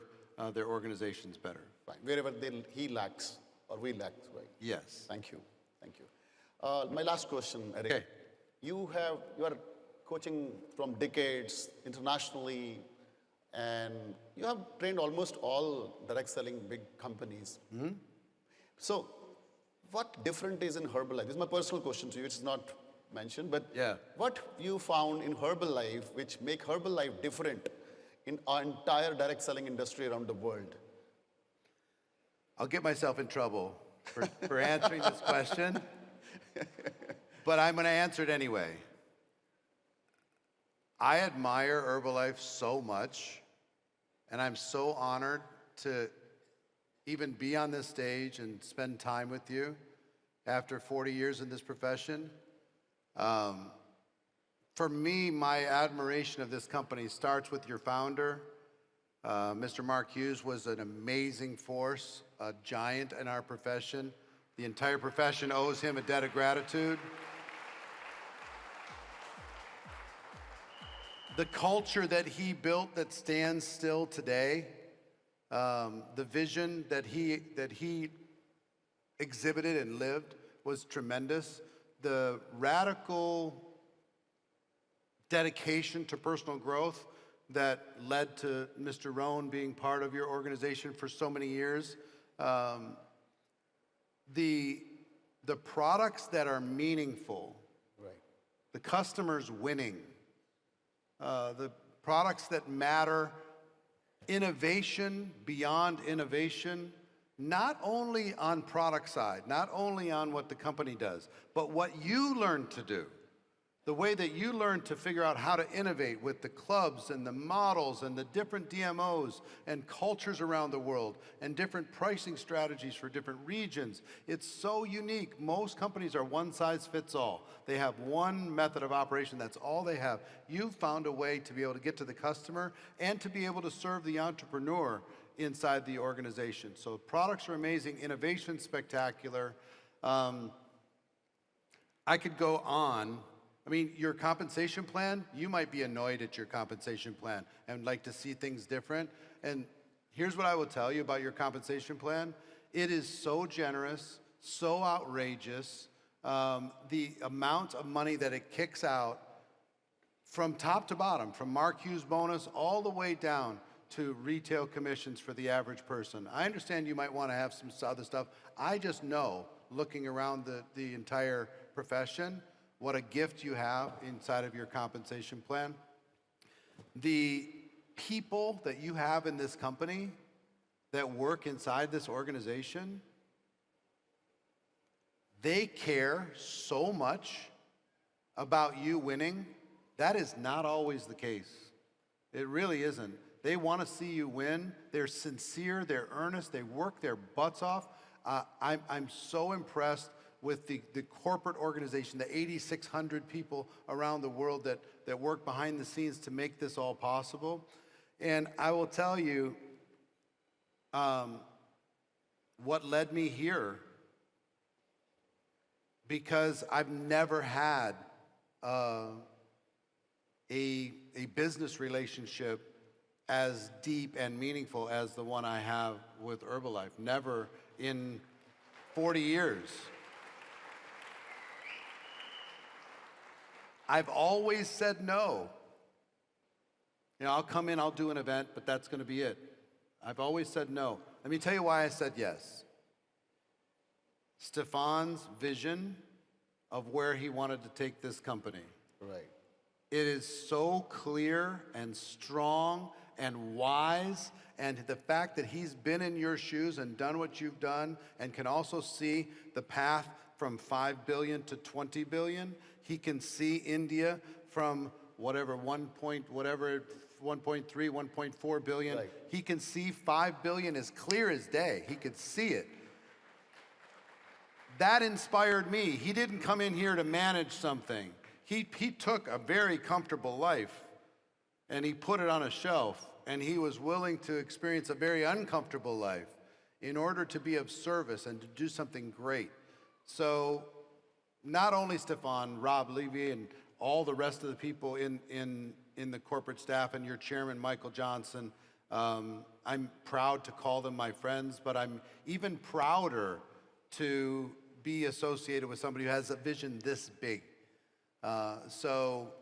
their organizations better. Fine. Wherever he lacks or we lack, right? Yes. Thank you. Thank you. My last question, Eric. Okay. You are coaching from decades internationally, and you have trained almost all direct selling big companies. So, what different is in Herbalife? This is my personal question to you. It's not mentioned, but Yeah. what you found in Herbalife which make Herbalife different in our entire direct selling industry around the world? I'll get myself in trouble for answering this question, but I'm going to answer it anyway. I admire Herbalife so much, and I'm so honored to even be on this stage and spend time with you after 40 years in this profession. For me, my admiration of this company starts with your founder. Mr. Mark Hughes was an amazing force, a giant in our profession. The entire profession owes him a debt of gratitude. The culture that he built that stands still today, the vision that he exhibited and lived was tremendous. The radical dedication to personal growth that led to Mr. Rohn being part of your organization for so many years. The products that are meaningful, Right. the customers winning, the products that matter, innovation beyond innovation, not only on product side, not only on what the company does, but what you learn to do. The way that you learn to figure out how to innovate with the clubs and the models and the different DMOs and cultures around the world and different pricing strategies for different regions. It's so unique. Most companies are one size fits all. They have one method of operation. That's all they have. You've found a way to be able to get to the customer and to be able to serve the entrepreneur inside the organization. So products are amazing, innovation spectacular. I could go on. I mean, your compensation plan, you might be annoyed at your compensation plan and like to see things different. And here's what I will tell you about your compensation plan. It is so generous, so outrageous. The amount of money that it kicks out from top to bottom, from Mark Hughes bonus all the way down to retail commissions for the average person. I understand you might want to have some other stuff. I just know, looking around the entire profession, what a gift you have inside of your compensation plan. The people that you have in this company that work inside this organization, they care so much about you winning. That is not always the case. It really isn't. They want to see you win. They're sincere, they're earnest, they work their butts off. I'm so impressed with the corporate organization, the 8,600 people around the world that work behind the scenes to make this all possible. And I will tell you what led me here, because I've never had a business relationship as deep and meaningful as the one I have with Herbalife. Never in 40 years. I've always said no. You know, I'll come in, I'll do an event, but that's going to be it. I've always said no. Let me tell you why I said yes. Stefan's vision of where he wanted to take this company. Right. It is so clear and strong and wise, and the fact that he's been in your shoes and done what you've done and can also see the path from 5 billion to 20 billion. He can see India from whatever, 1.3, 1.4 billion. Right. He can see 5 billion as clear as day. He could see it. That inspired me. He didn't come in here to manage something. He took a very comfortable life and he put it on a shelf, and he was willing to experience a very uncomfortable life in order to be of service and to do something great. So not only Stefan, Rob Levy, and all the rest of the people in the corporate staff and your chairman, Michael Johnson, I'm proud to call them my friends, but I'm even prouder to be associated with somebody who has a vision this big. So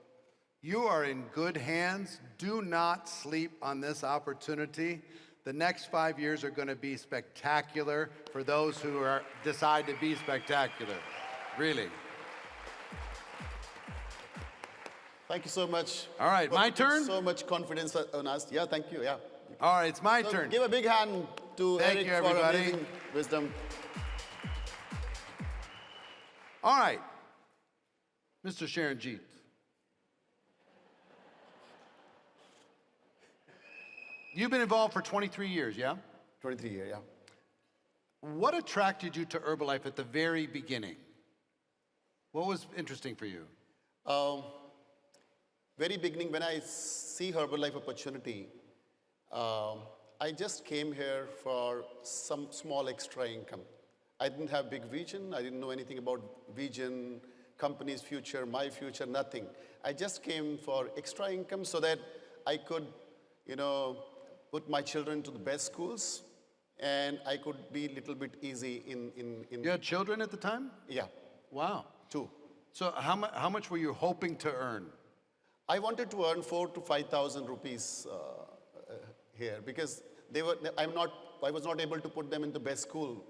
you are in good hands. Do not sleep on this opportunity. The next 5 years are going to be spectacular for those who decide to be spectacular. Really. Thank you so much. All right, my turn? So much confidence on us. Yeah, thank you. Yeah. All right, it's my So turn. give a big hand to Thank Eric you, for everybody. amazing wisdom. All right, Mr. Sharanjeet. You've been involved for 23 years, yeah? 23 years, yeah. What attracted you to Herbalife at the very beginning? What was interesting for you? Very beginning, when I see Herbalife opportunity, I just came here for some small extra income. I didn't have big vision. I didn't know anything about vision, company's future, my future, nothing. I just came for extra income so that I could, put my children to the best schools, and I could be a little bit easy in You had children at the time? yeah, Wow. 2. So how much were you hoping to earn? I wanted to earn 4,000 to 5,000 rupees here because I was not able to put them in the best school.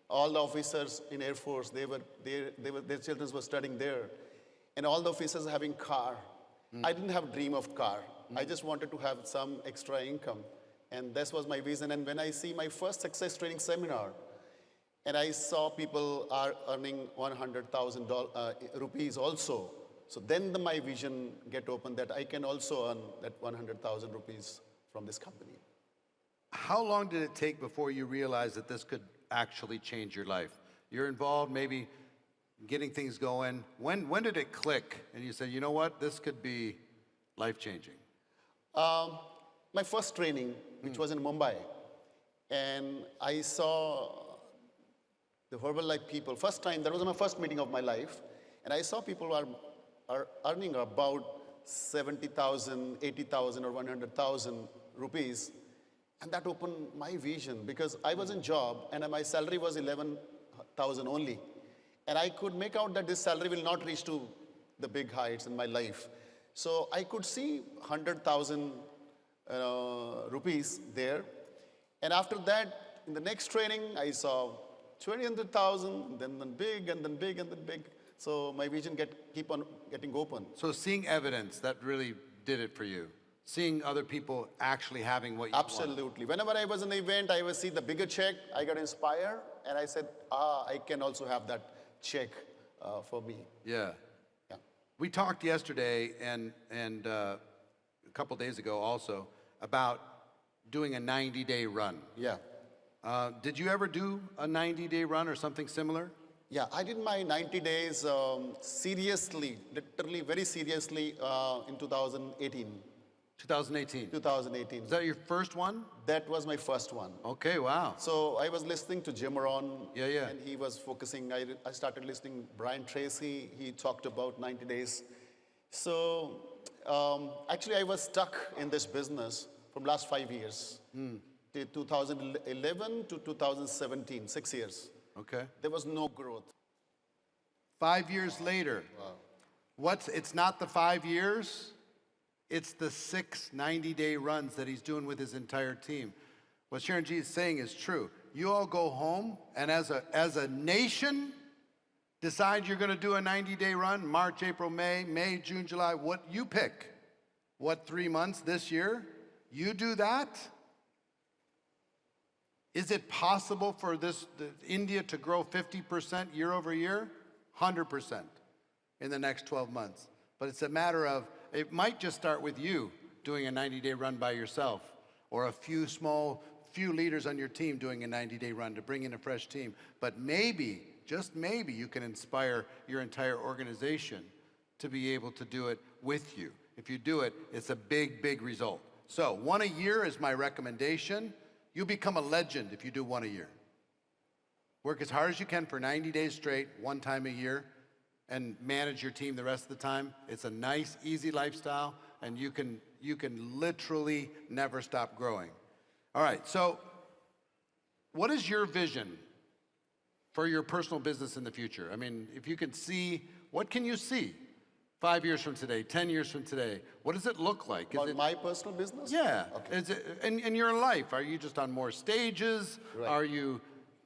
All the officers in Air Force, their children were studying there, and all the officers having car. I didn't have dream of car. I just wanted to have some extra income. And this was my vision. And when I see my first success training seminar, and I saw people are earning 100,000 rupees also. So then my vision get open that I can also earn that 100,000 rupees from this company. How long did it take before you realized that this could actually change your life? You're involved, maybe getting things going. When did it click and you said, you know what, this could be life-changing? My first training, which was in Mumbai, and I saw the Herbalife people. First time, that was my first meeting of my life, and I saw people are earning about 70,000, 80,000 or 100,000 rupees. And that opened my vision because I was in job and my salary was 11,000 only. And I could make out that this salary will not reach to the big heights in my life. So I could see 100,000 rupees there. And after that, in the next training, I saw 200,000, then big, and then big, and then big. So my vision keep on getting open. So seeing evidence, that really did it for you. Seeing other people actually having what you want. Absolutely. Whenever I was in the event, I would see the bigger check, I got inspired, and I said, I can also have that check for me. Yeah. Yeah. We talked yesterday and a couple days ago also about doing a 90-day run. Yeah. Did you ever do a 90-day run or something similar? Yeah, I did my 90 days seriously, literally very seriously in 2018. 2018. 2018. Is that your first one? That was my first one. Okay, wow. So I was listening to Jim Rohn, Yeah. and he was focusing. I started listening Brian Tracy. He talked about 90 days. So actually, I was stuck in this business from last 5 years. 2011 to 2017, 6 years. Okay. There was no growth. 5 years later. Wow. It's not the 5 years, it's the 6 90-day runs that he's doing with his entire team. What Sharon G is saying is true. You all go home and as a nation decide you're gonna do a 90-day run, March, April, May, June, July, what you pick. What 3 months this year? You do that? Is it possible for India to grow 50% year over year? 100% in the next 12 months. But it's a matter of, it might just start with you doing a 90-day run by yourself, or a few leaders on your team doing a 90-day run to bring in a fresh team. But maybe, just maybe, you can inspire your entire organization to be able to do it with you. If you do it, it's a big, big result. So 1 a year is my recommendation. You become a legend if you do 1 a year. Work as hard as you can for 90 days straight, 1 time a year, and manage your team the rest of the time. It's a nice, easy lifestyle, and you can literally never stop growing. All right, so what is your vision for your personal business in the future? I mean, if you can see, what can you see 5 years from today, 10 years from today? What does it look like? About my personal business? Yeah. Okay. Is it, in your life, are you just on more stages? Right. Are you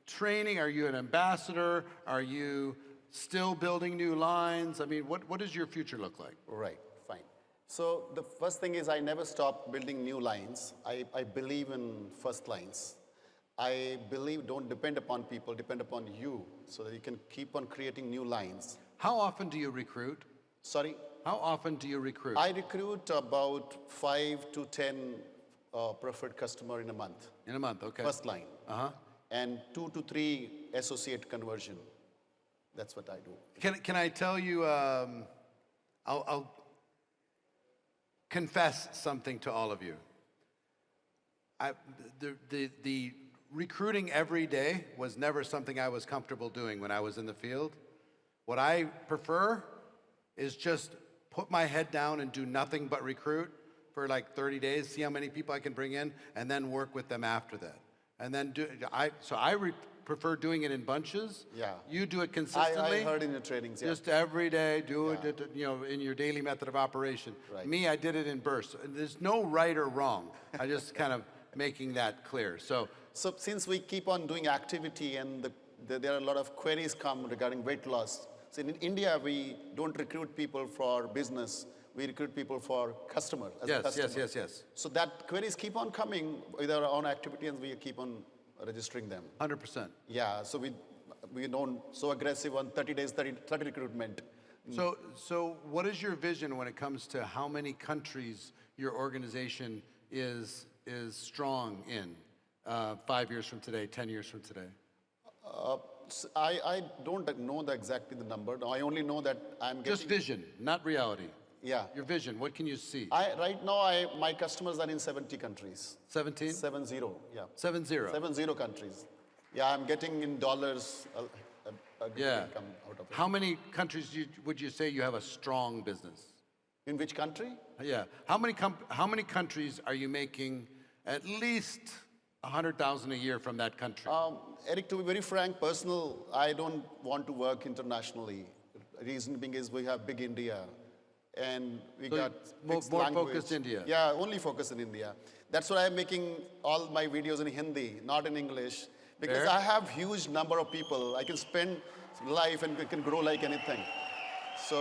training? Are you an ambassador? Are you still building new lines? I mean, what does your future look like? Right, fine. So the first thing is I never stop building new lines. I believe in first lines. I believe don't depend upon people, depend upon you, so that you can keep on creating new lines. How often do you recruit? Sorry? How often do you recruit? I recruit about 5 to 10 preferred customer in a month. In a month, okay. First line. Uh-huh. And 2 to 3 associate conversion. That's what I do. Can I tell you, I'll confess something to all of you. The recruiting every day was never something I was comfortable doing when I was in the field. What I prefer is just put my head down and do nothing but recruit for like 30 days, see how many people I can bring in, and then work with them after that. And then prefer doing it in bunches. Yeah. You do it consistently. I heard in your trainings, yeah. Just every day, do it, in your daily method of operation. Right. Me, I did it in bursts. There's no right or wrong. I just kind of making that clear. So since we keep on doing activity and there are a lot of queries come regarding weight loss. So in India, we don't recruit people for business. we recruit people for customer, as a Yes, customer. yes. So that queries keep on coming with our own activity, and we keep on registering them. 100%. Yeah, so we don't so aggressive on 30 days, 30 recruitment. So what is your vision when it comes to how many countries your organization is strong in 5 years from today, 10 years from today? I don't know exactly the number. No, I only know that I'm getting. Just vision, not reality. Yeah. Your vision, what can you see? Right now, my customers are in 70 countries. 17? 70, yeah. 70. 70 countries. Yeah, I'm getting in dollars a good Yeah. income out of it. How many countries would you say you have a strong business? In which country? Yeah. How many countries are you making at least 100,000 a year from that country? Eric, to be very frank, personal, I don't want to work internationally. Reason being is we have big India, and we So got more mixed language. focused India. Yeah, only focus in India. That's why I'm making all my videos in Hindi, not in English, because Fair. I have huge number of people. I can spend life and we can grow like anything. So,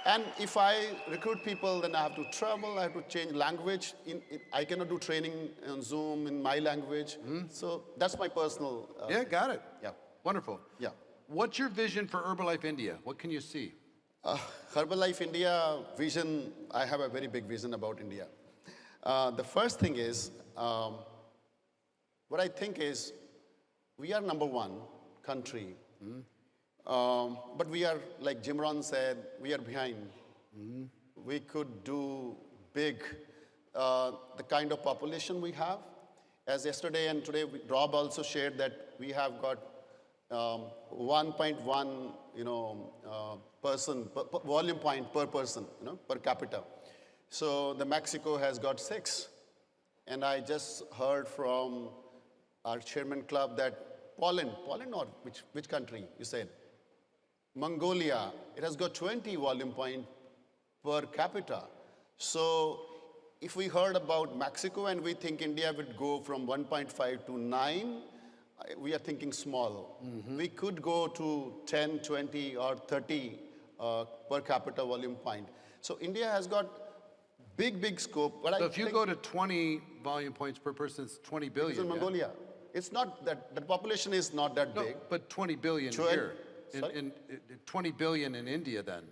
and if I recruit people, then I have to travel, I have to change language. I cannot do training on Zoom in my language. So that's my personal. Yeah, got it. Yeah. Wonderful. Yeah. What's your vision for Herbalife India? What can you see? Herbalife India vision, I have a very big vision about India. The first thing is, what I think is, we are number one country, but we are, like Jim Rohn said, we are behind. We could do big, the kind of population we have. As yesterday and today, Rob also shared that we have got 1.1, person, volume point per person, per capita. So the Mexico has got 6. And I just heard from our chairman club that Poland or which country you said? Mongolia, it has got 20 volume point per capita. So if we heard about Mexico and we think India would go from 1.5 to 9, we are thinking small. We could go to 10, 20, or 30 per capita volume point. So India has got big scope. But So if you go to 20 volume points per person, it's 20 billion. in yeah? Mongolia, it's not that the population is not that No, big. but 20 billion Twen- here. Sorry? In 20 billion in India then,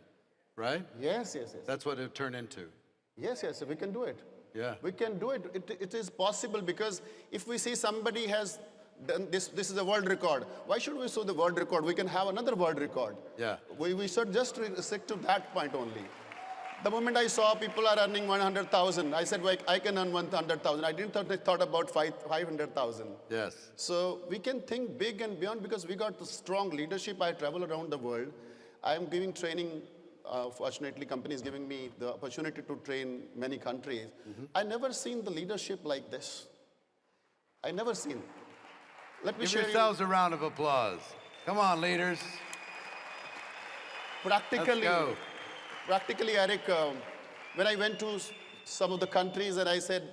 right? Yes. That's what it would turn into. Yes, we can do it. Yeah. We can do it. It is possible because if we see somebody has done this is a world record. Why should we show the world record? We can have another world record. Yeah. We should just stick to that point only. The moment I saw people are earning 100,000, I said, well, I can earn 100,000. I didn't thought about 500,000. Yes. So we can think big and beyond because we got the strong leadership. I travel around the world. I am giving training. Fortunately, company is giving me the opportunity to train many countries. I never seen the leadership like this. I never seen. Let me Give share yourselves a round of applause. Come on, leaders. practically. Let's go. Practically, Eric, when I went to some of the countries and I said,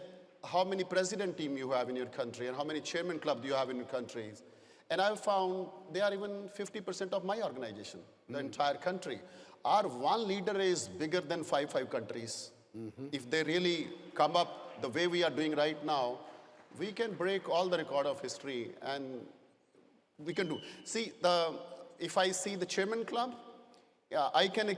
how many president team you have in your country and how many chairman club do you have in your countries? And I found they are even 50% of my organization, the entire country. Our one leader is bigger than five countries. If they really come up the way we are doing right now, we can break all the record of history and we can do. See, if I see the chairman club, yeah, I can,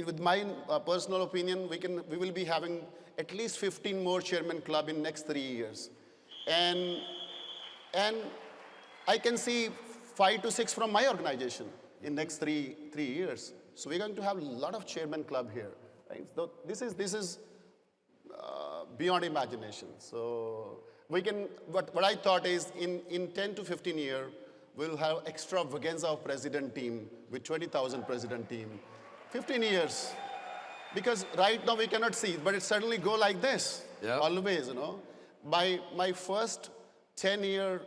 with my personal opinion, we will be having at least 15 more chairman club in next 3 years. And I can see 5 to 6 from my organization in next three years. So we're going to have a lot of chairman club here, right? So this is beyond imagination. So we can, what I thought is in 10 to 15 years, we'll have extravaganza of president team with 20,000 president team. 15 years. Because right now we cannot see, but it suddenly go like this. Yep. Always, My first 10-year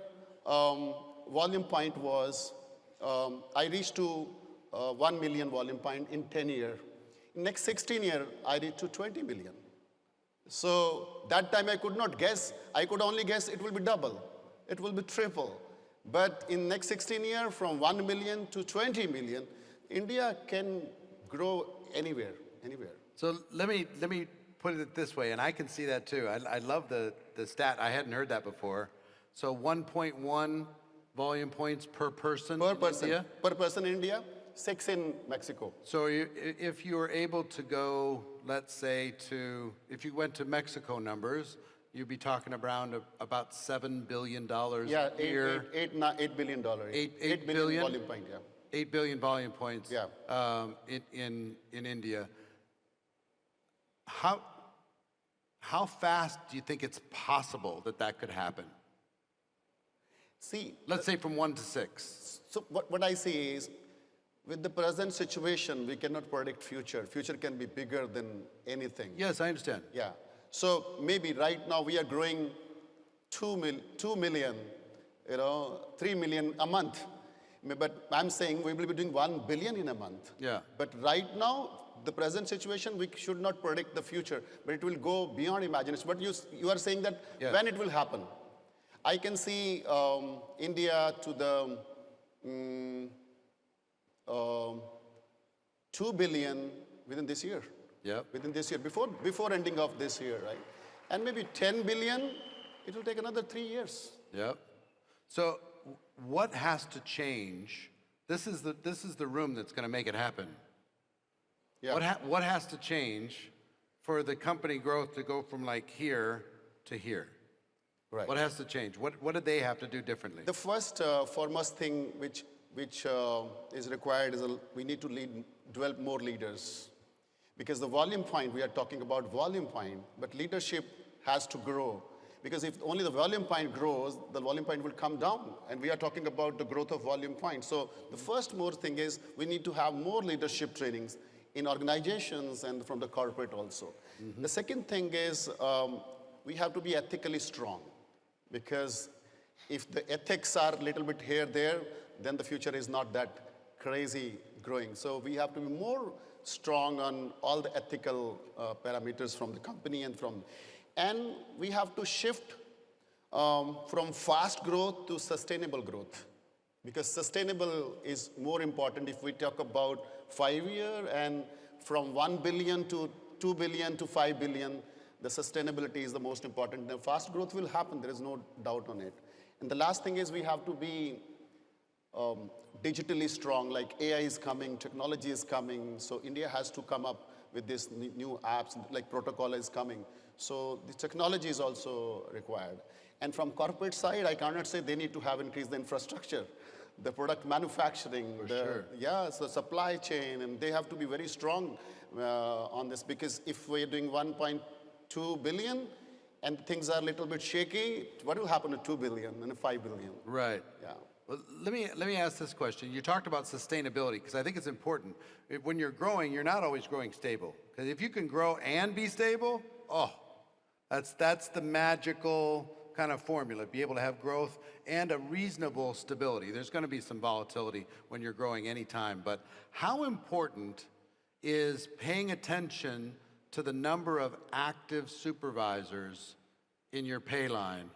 volume point was, I reached to 1 million volume point in 10 years. Next 16 years, I reached to 20 million. So that time I could not guess. I could only guess it will be double. It will be triple. But in next 16 years, from 1 million to 20 million, India can grow anywhere. So let me put it this way, and I can see that too. I love the stat. I hadn't heard that before. So 1.1 volume points per person Per in person. India? Per person in India, 6 in Mexico. So if you were able to go, let's say, if you went to Mexico numbers, you'd be talking around about $7 billion Yeah, a year. $8 billion. $8 billion billion? volume point, yeah. 8 billion volume points Yeah. in India. How fast do you think it's possible that could happen? See, Let's say from 1 to 6. so what I see is, with the present situation, we cannot predict future. Future can be bigger than anything. Yes, I understand. Yeah. So maybe right now we are growing 2 million, 3 million a month. But I'm saying we will be doing 1 billion in a month. Yeah. But right now, the present situation, we should not predict the future, but it will go beyond imagination. But you are saying that Yes. when it will happen. I can see India to the 2 billion within this year. Yep. Within this year, before ending of this year, right? And maybe 10 billion, it will take another 3 years. Yep. So what has to change? This is the room that's going to make it happen. Yeah. What has to change for the company growth to go from like here to here? Right. What has to change? What did they have to do differently? The first foremost thing which is required is we need to develop more leaders. Because the volume point, we are talking about volume point, but leadership has to grow. Because if only the volume point grows, the volume point will come down. And we are talking about the growth of volume point. So the first more thing is we need to have more leadership trainings in organizations and from the corporate also. The second thing is we have to be ethically strong. Because if the ethics are a little bit here, there, then the future is not that crazy growing. So we have to be more strong on all the ethical parameters from the company and we have to shift from fast growth to sustainable growth. Because sustainable is more important if we talk about 5 year and from 1 billion to 2 billion to 5 billion, the sustainability is the most important. The fast growth will happen, there is no doubt on it. And the last thing is we have to be digitally strong, like AI is coming, technology is coming, so India has to come up with these new apps, like protocol is coming. So the technology is also required. And from corporate side, I cannot say they need to have increased the infrastructure, the product manufacturing, so supply chain, and they have to be very strong on this, because if we're doing 1.2 billion and things are a little bit shaky, what will happen to 2 billion and 5 billion? Right. Yeah. Well, let me ask this question. You talked about sustainability, because I think it's important. When you're growing, you're not always growing stable. Because if you can grow and be stable, that's the magical kind of formula. Be able to have growth and a reasonable stability. There's going to be some volatility when you're growing anytime. But how important is paying attention to the number of active supervisors in your pay line?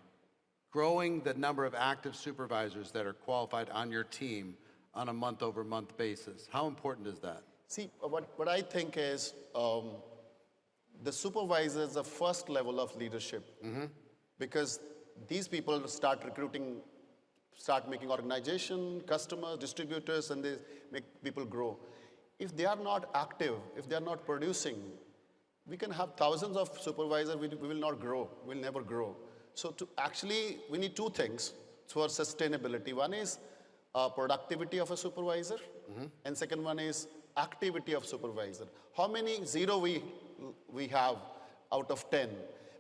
Growing the number of active supervisors that are qualified on your team on a month-over-month basis. How important is that? See, what I think is the supervisor is the first level of leadership. Because these people start recruiting, start making organization, customers, distributors, and they make people grow. If they are not active, if they are not producing, we can have thousands of supervisors, we will not grow, we'll never grow. So we need two things for sustainability. One is productivity of a supervisor, and second one is activity of supervisor. How many zero we have out of 10?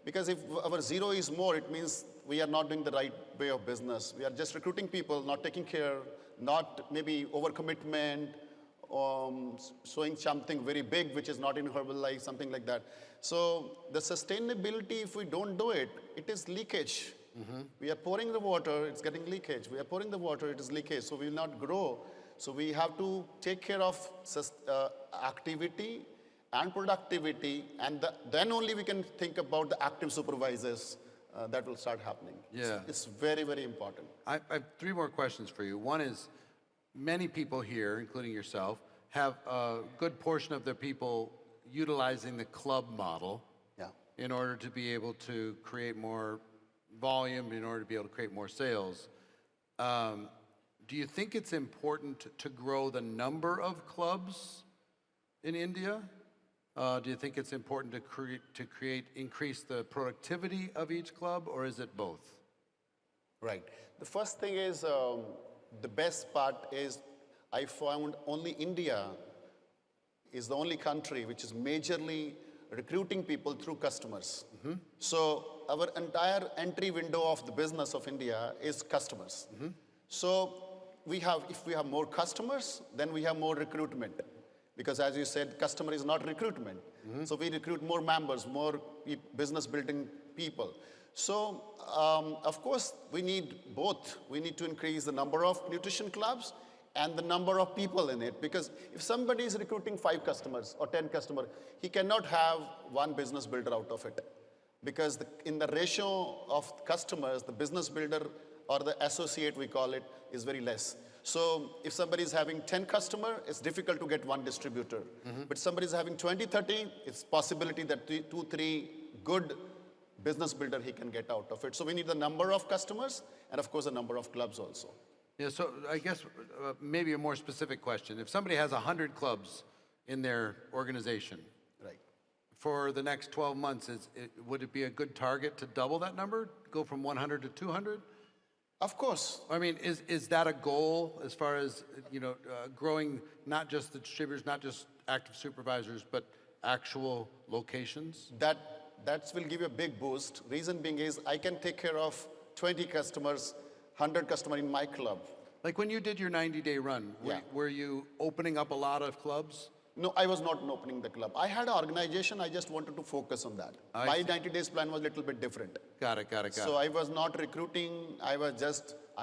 Because if our zero is more, it means we are not doing the right way of business. We are just recruiting people, not taking care, not maybe overcommitment, showing something very big which is not in Herbalife, something like that. So the sustainability, if we don't do it, it is leakage. We are pouring the water, it's getting leakage. We are pouring the water, it is leakage. So we will not grow. So we have to take care of activity and productivity, and then only we can think about the active supervisors that will start happening. Yeah. It's very, very important. I have 3 more questions for you. One is, many people here, including yourself, have a good portion of their people, utilizing the club model Yeah. in order to be able to create more volume, in order to be able to create more sales. Do you think it's important to grow the number of clubs in India? Do you think it's important to increase the productivity of each club, or is it both? Right. The first thing is, the best part is I found only India is the only country which is majorly recruiting people through customers. So our entire entry window of the business of India is customers. So if we have more customers, then we have more recruitment. Because as you said, customer is not recruitment. So we recruit more members, more business building people. So of course, we need both. We need to increase the number of nutrition clubs and the number of people in it. Because if somebody is recruiting 5 customers or 10 customers, he cannot have one business builder out of it. Because in the ratio of customers, the business builder or the associate, we call it, is very less. So if somebody is having 10 customers, it's difficult to get one distributor. But somebody is having 20, 30, it's possibility that 2, 3 good business builder he can get out of it. So we need the number of customers and of course the number of clubs also. Yeah, so I guess maybe a more specific question. If somebody has 100 clubs in their organization, Right. for the next 12 months, would it be a good target to double that number, go from 100 to 200? Of course. I mean, is that a goal as far as, growing not just the distributors, not just active supervisors, but actual locations? That will give you a big boost. Reason being is I can take care of 20 customers, 100 customers in my club. Like when you did your 90-day run, Yeah. were you opening up a lot of clubs? No, I was not opening the club. I had an organization, I just wanted to focus on that. My 90 days plan was a little bit different. Got it. So I was not recruiting, I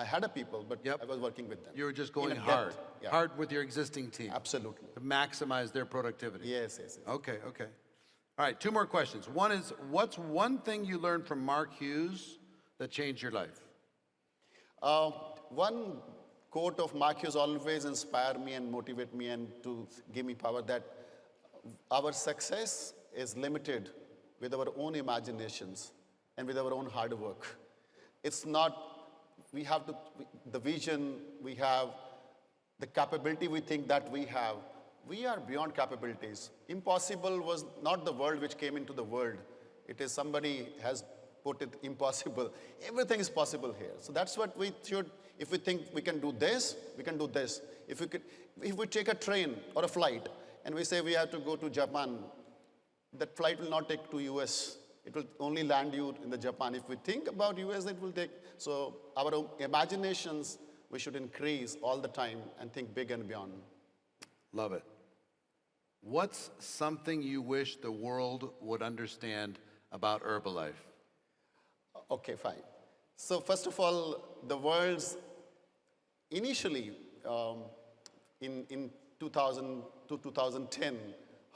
had a people, but Yep. I was working with them. You were just In going a depth, hard, yeah. hard with your existing team Absolutely. to maximize their productivity. Yes. Okay. All right, 2 more questions. One is, what's one thing you learned from Mark Hughes that changed your life? One quote of Mark Hughes always inspired me and motivate me and to give me power, that our success is limited with our own imaginations and with our own hard work. It's not, the vision we have, the capability we think that we have, we are beyond capabilities. Impossible was not the word which came into the world. It is somebody has put it impossible. Everything is possible here. So that's what we should, if we think we can do this, we can do this. If we take a train or a flight and we say we have to go to Japan, that flight will not take to US. It will only land you in the Japan. If we think about US, it will take, so our imaginations, we should increase all the time and think big and beyond. Love it. What's something you wish the world would understand about Herbalife? Okay, fine. So first of all, the world's initially in 2000 to 2010,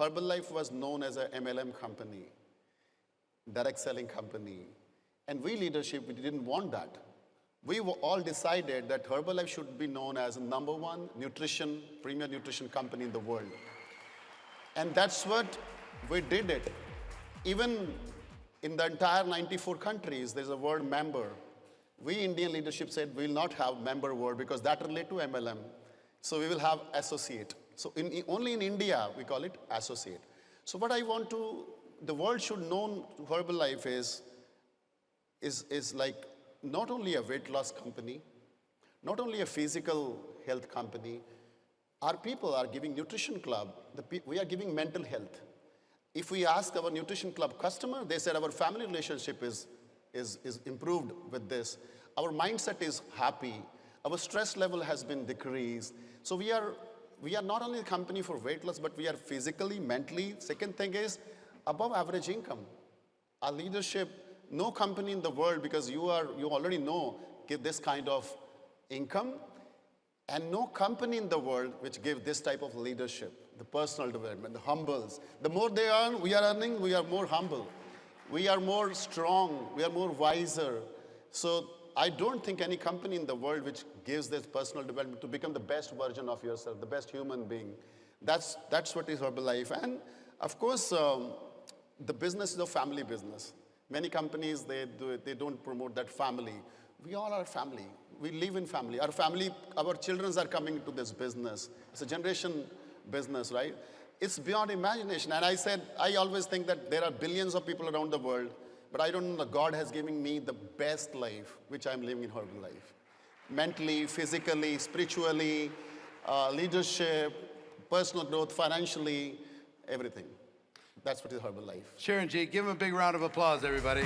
Herbalife was known as a MLM company, direct selling company. And we leadership, we didn't want that. We all decided that Herbalife should be known as the #1 nutrition, premier nutrition company in the world. And that's what we did it. Even in the entire 94 countries, there's a word member. We Indian leadership said we will not have member word because that relate to MLM. So we will have associate. So only in India, we call it associate. So what I want to, the world should know Herbalife is like not only a weight loss company, not only a physical health company, our people are giving nutrition club, we are giving mental health. If we ask our nutrition club customer, they said our family relationship is improved with this. Our mindset is happy. Our stress level has been decreased. So we are not only a company for weight loss, but we are physically, mentally. Second thing is above average income. Our leadership, no company in the world, because you already know, give this kind of income. And no company in the world which give this type of leadership, the personal development, the humbles. The more they earn, we are earning, we are more humble. We are more strong, we are more wiser. So I don't think any company in the world which gives this personal development to become the best version of yourself, the best human being. That's what is Herbalife. And Of course, the business is a family business. Many companies, they don't promote that family. We all are family. We live in family. Our children are coming into this business. It's a generation business, right? It's beyond imagination. And I always think that there are billions of people around the world, but I don't know, God has given me the best life, which I'm living in Herbalife. Mentally, physically, spiritually, leadership, personal growth, financially, everything. That's what is Herbalife. Sharon G, give him a big round of applause, everybody.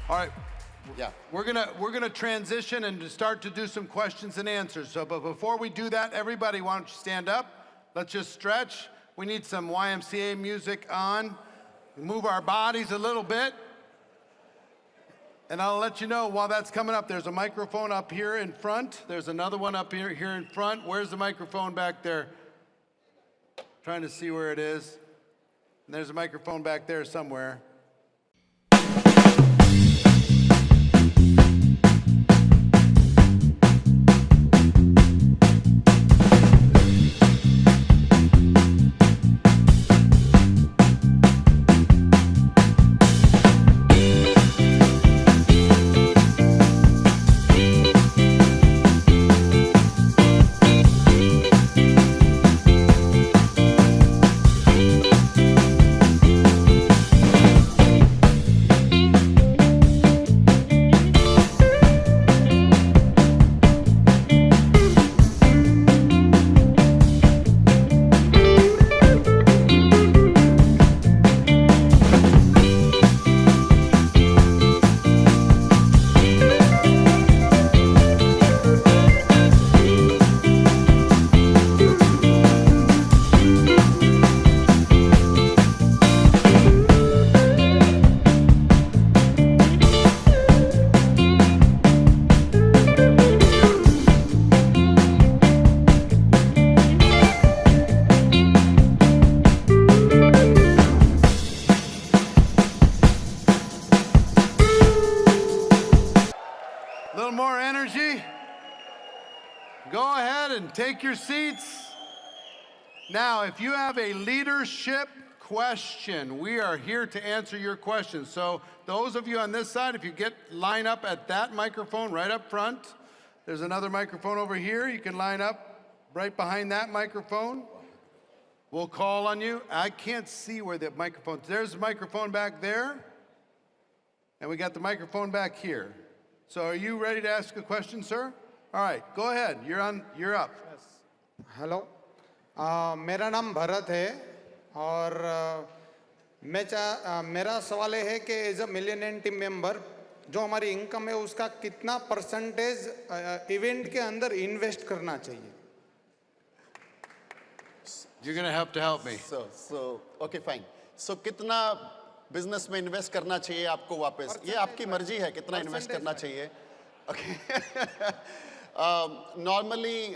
All right. Yeah. We're gonna transition and start to do some questions and answers. So, but before we do that, everybody, why don't you stand up? Let's just stretch. We need some YMCA music on. Move our bodies a little bit. And I'll let you know while that's coming up. There's a microphone up here in front. There's another one up here in front. Where's the microphone back there? Trying to see where it is. And there's a microphone back there somewhere. Little more energy. Go ahead and take your seats. Now, if you have a leadership question, we are here to answer your questions. So those of you on this side, if you line up at that microphone right up front. There's another microphone over here. You can line up right behind that microphone. We'll call on you. I can't see where the microphone, there's the microphone back there. And we got the microphone back here. So are you ready to ask a question, sir? All right, go ahead. You're up. Hello मेरा नाम भरत है और मेरा सवाल ये है कि as a millennium team member जो हमारी इनकम है उसका कितना परसेंटेज इवेंट के अंदर इन्वेस्ट करना चाहिए. You're going to have to help me. So, okay, fine. So, कितना बिजनेस में इन्वेस्ट करना चाहिए आपको वापस? ये आपकी मर्जी है कितना इन्वेस्ट करना चाहिए. Okay. Normally,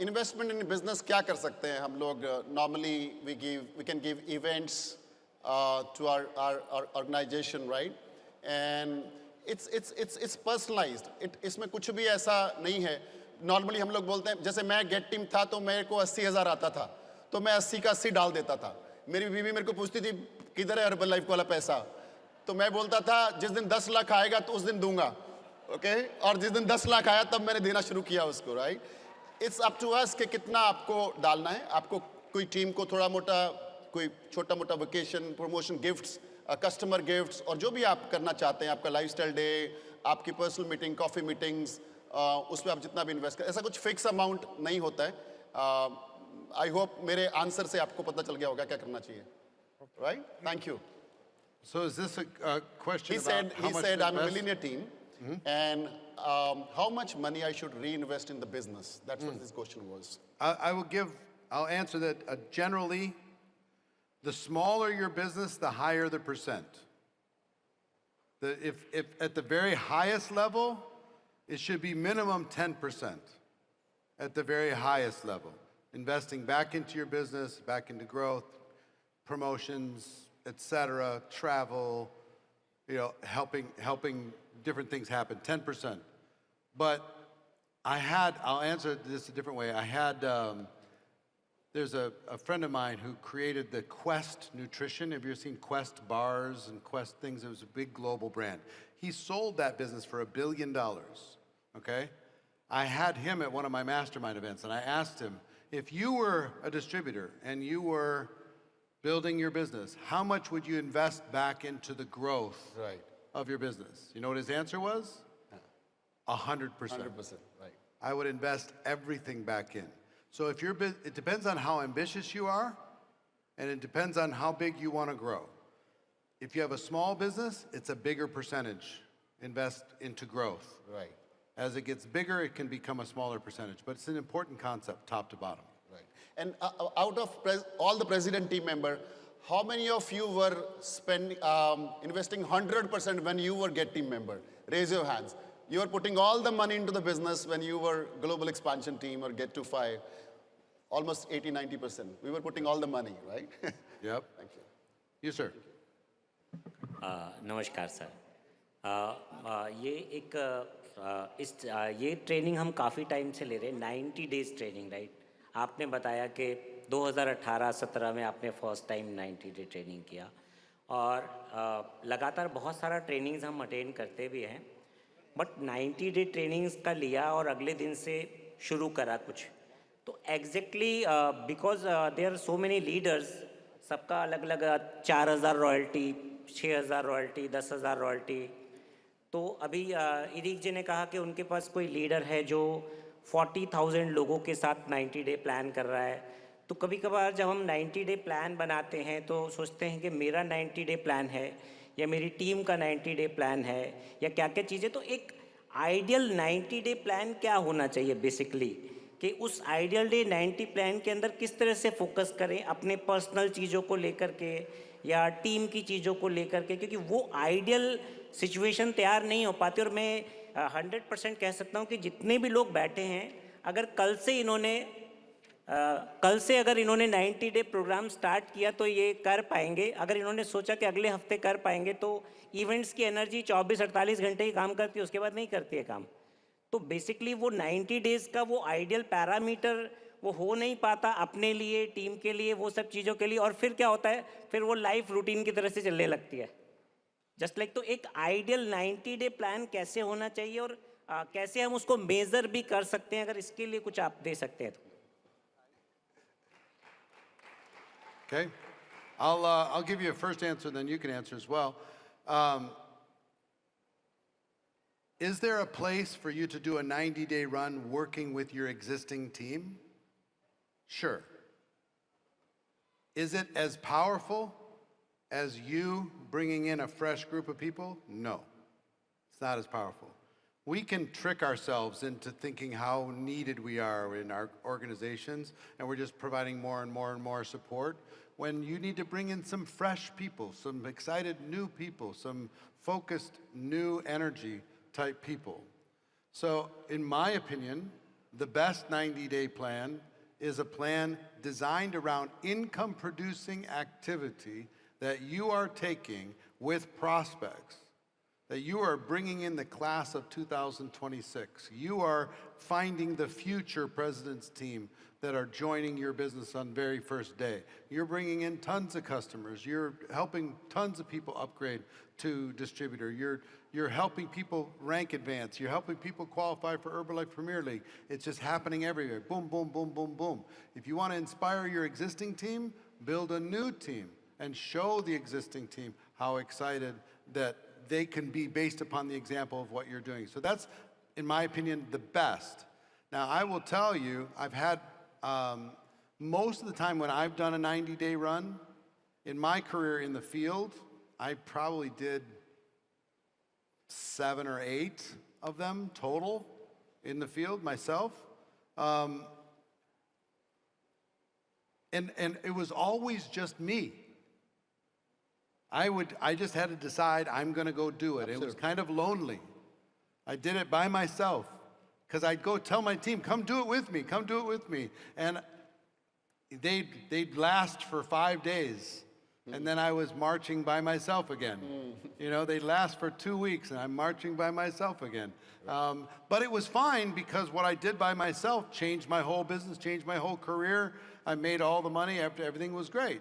investment in business क्या कर सकते हैं हम लोग? Normally, we can give events to our organization, right? And it's personalized. इसमें कुछ भी ऐसा नहीं है. Normally हम लोग बोलते हैं जैसे मैं गेट टीम था तो मेरे को 80,000 आता था तो मैं 80 का 80 डाल देता था. मेरी बीवी मेरे को पूछती थी किधर है हर्बल लाइफ वाला पैसा, तो मैं बोलता था जिस दिन 10 लाख आएगा तो उस दिन दूंगा. ओके और जिस दिन 10 लाख आया तब मैंने देना शुरू किया उसको. Right. It's up to us कि कितना आपको डालना है. आपको कोई टीम को थोड़ा मोटा कोई छोटा मोटा vacation promotion gifts customer gifts और जो भी आप करना चाहते हैं आपका लाइफस्टाइल डे आपकी पर्सनल मीटिंग कॉफ़ी मीटिंग्स उस पर आप जितना भी इन्वेस्ट करें ऐसा कुछ फिक्स अमाउंट नहीं होता है. आई होप मेरे आंसर से आपको पता चल गया होगा क्या करना चाहिए. Right. Thank you. So is this a question He about how much said to I'm a invest? millionaire team and how much money I should reinvest in the business. That's what this question was. I'll answer that generally. The smaller your business, the higher the percent. If at the very highest level, it should be minimum 10% at the very highest level. Investing back into your business, back into growth, promotions, etc., travel, helping different things happen, 10%. But I'll answer this a different way. There's a friend of mine who created the Quest Nutrition. Have you ever seen Quest bars and Quest things? It was a big global brand. He sold that business for $1 billion, okay? I had him at one of my mastermind events, and I asked him, if you were a distributor and you were building your business, how much would you invest back into the growth of your business? You know what his answer was? 100%. 100%, right. I would invest everything back in. So if it depends on how ambitious you are, and it depends on how big you want to grow. If you have a small business, it's a bigger percentage invest into growth. Right. As it gets bigger, it can become a smaller percentage, but it's an important concept, top to bottom. Right. And out of all the president team member, how many of you were investing 100% when you were GET team member? Raise your hands. You were putting all the money into the business when you were global expansion team or Get to 5. Almost 80-90%. We were putting all the money, right? Yep. Thank you. You, sir. नमस्कार sir. ये training हम काफ़ी time से ले रहे हैं, 90 days training, right? आपने बताया कि 2018-17 में आपने फर्स्ट टाइम 90 डे ट्रेनिंग किया, और लगातार बहुत सारा ट्रेनिंग्स हम अटेंड करते भी हैं, बट 90 डे ट्रेनिंग्स का लिया और अगले दिन से शुरू करा कुछ, तो exactly because there are so many leaders, सबका अलग अलग 4000 रॉयल्टी, 6000 रॉयल्टी, 10,000 रॉयल्टी। तो अभी इरिक जी ने कहा कि उनके पास कोई लीडर है जो 40,000 लोगों के साथ 90 डे प्लान कर रहा है। तो कभी कभार जब हम 90 डे प्लान बनाते हैं तो सोचते हैं कि मेरा 90 डे प्लान है या मेरी टीम का 90 डे प्लान है या क्या क्या चीज़ें। तो एक आइडियल 90 डे प्लान क्या होना चाहिए बेसिकली, कि उस आइडियल डे 90 प्लान के अंदर किस तरह से फोकस करें अपने पर्सनल चीज़ों को लेकर के या टीम की चीज़ों को लेकर के, क्योंकि वो आइडियल सिचुएशन तैयार नहीं हो पाती। और मैं 100% कह सकता हूँ कि जितने भी लोग बैठे हैं, अगर कल से अगर इन्होंने 90 डे प्रोग्राम स्टार्ट किया तो ये कर पाएंगे। अगर इन्होंने सोचा कि अगले हफ्ते कर पाएंगे, तो इवेंट्स की एनर्जी 24-48 घंटे ही काम करती है, उसके बाद नहीं करती है काम। तो बेसिकली वो 90 डेज़ का वो आइडियल पैरामीटर वो हो नहीं पाता अपने लिए, टीम के लिए, वो सब चीज़ों के लिए। और फिर क्या होता है, फिर वो लाइफ रूटीन की तरह से चलने लगती है जस्ट लाइक। तो एक आइडियल 90 डे प्लान कैसे होना चाहिए और कैसे हम उसको मेज़र भी कर सकते हैं, अगर इसके लिए कुछ आप दे सकते हैं तो। Okay, I'll give you a first answer, then you can answer as well. Is there a place for you to do a 90-day run working with your existing team? Sure. Is it as powerful as you bringing in a fresh group of people? No, it's not as powerful. We can trick ourselves into thinking how needed we are in our organizations, and we're just providing more and more and more support, when you need to bring in some fresh people, some excited new people, some focused new energy type people. So in my opinion, the best 90-day plan is a plan designed around income producing activity that you are taking with prospects, that you are bringing in the class of 2026. You are finding the future president's team that are joining your business on very first day. You're bringing in tons of customers. You're helping tons of people upgrade to distributor. You're helping people rank advance. You're helping people qualify for Herbalife Premier League. It's just happening everywhere. Boom, boom, boom, boom, boom. If you want to inspire your existing team, build a new team and show the existing team how excited that they can be based upon the example of what you're doing. So that's, in my opinion, the best. Now, I will tell you, I've had, most of the time when I've done a 90-day run, in my career in the field, I probably did 7 or 8 of them total in the field myself. And it was always just me. I just had to decide I'm going to go do it. It was kind of lonely. I did it by myself because I'd go tell my team, come do it with me, come do it with me. And they'd last for 5 days And then I was marching by myself again. You know, they last for 2 weeks and I'm marching by myself again. But it was fine because what I did by myself changed my whole business, changed my whole career. I made all the money after everything was great.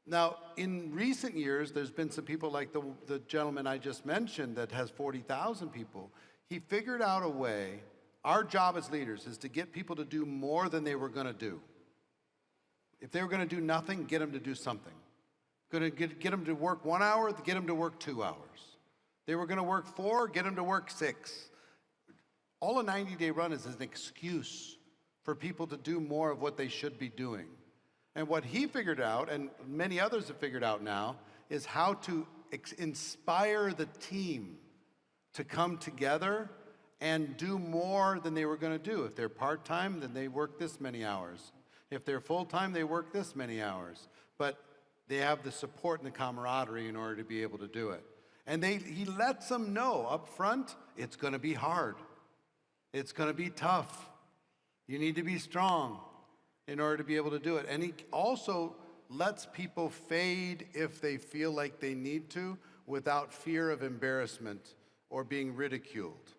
Now, in recent years, there's been some people like the gentleman I just mentioned that has 40,000 people. He figured out a way. Our job as leaders is to get people to do more than they were going to do. If they were going to do nothing, get them to do something. Going to get them to work 1 hour, get them to work 2 hours. They were going to work 4, get them to work 6. All a 90-day run is an excuse for people to do more of what they should be doing. And what he figured out, and many others have figured out now, is how to inspire the team to come together and do more than they were going to do. If they're part-time, then they work this many hours. If they're full-time, they work this many hours. But they have the support and the camaraderie in order to be able to do it. And he lets them know up front, it's going to be hard. It's going to be tough. You need to be strong in order to be able to do it. And he also lets people fade if they feel like they need to without fear of embarrassment or being ridiculed.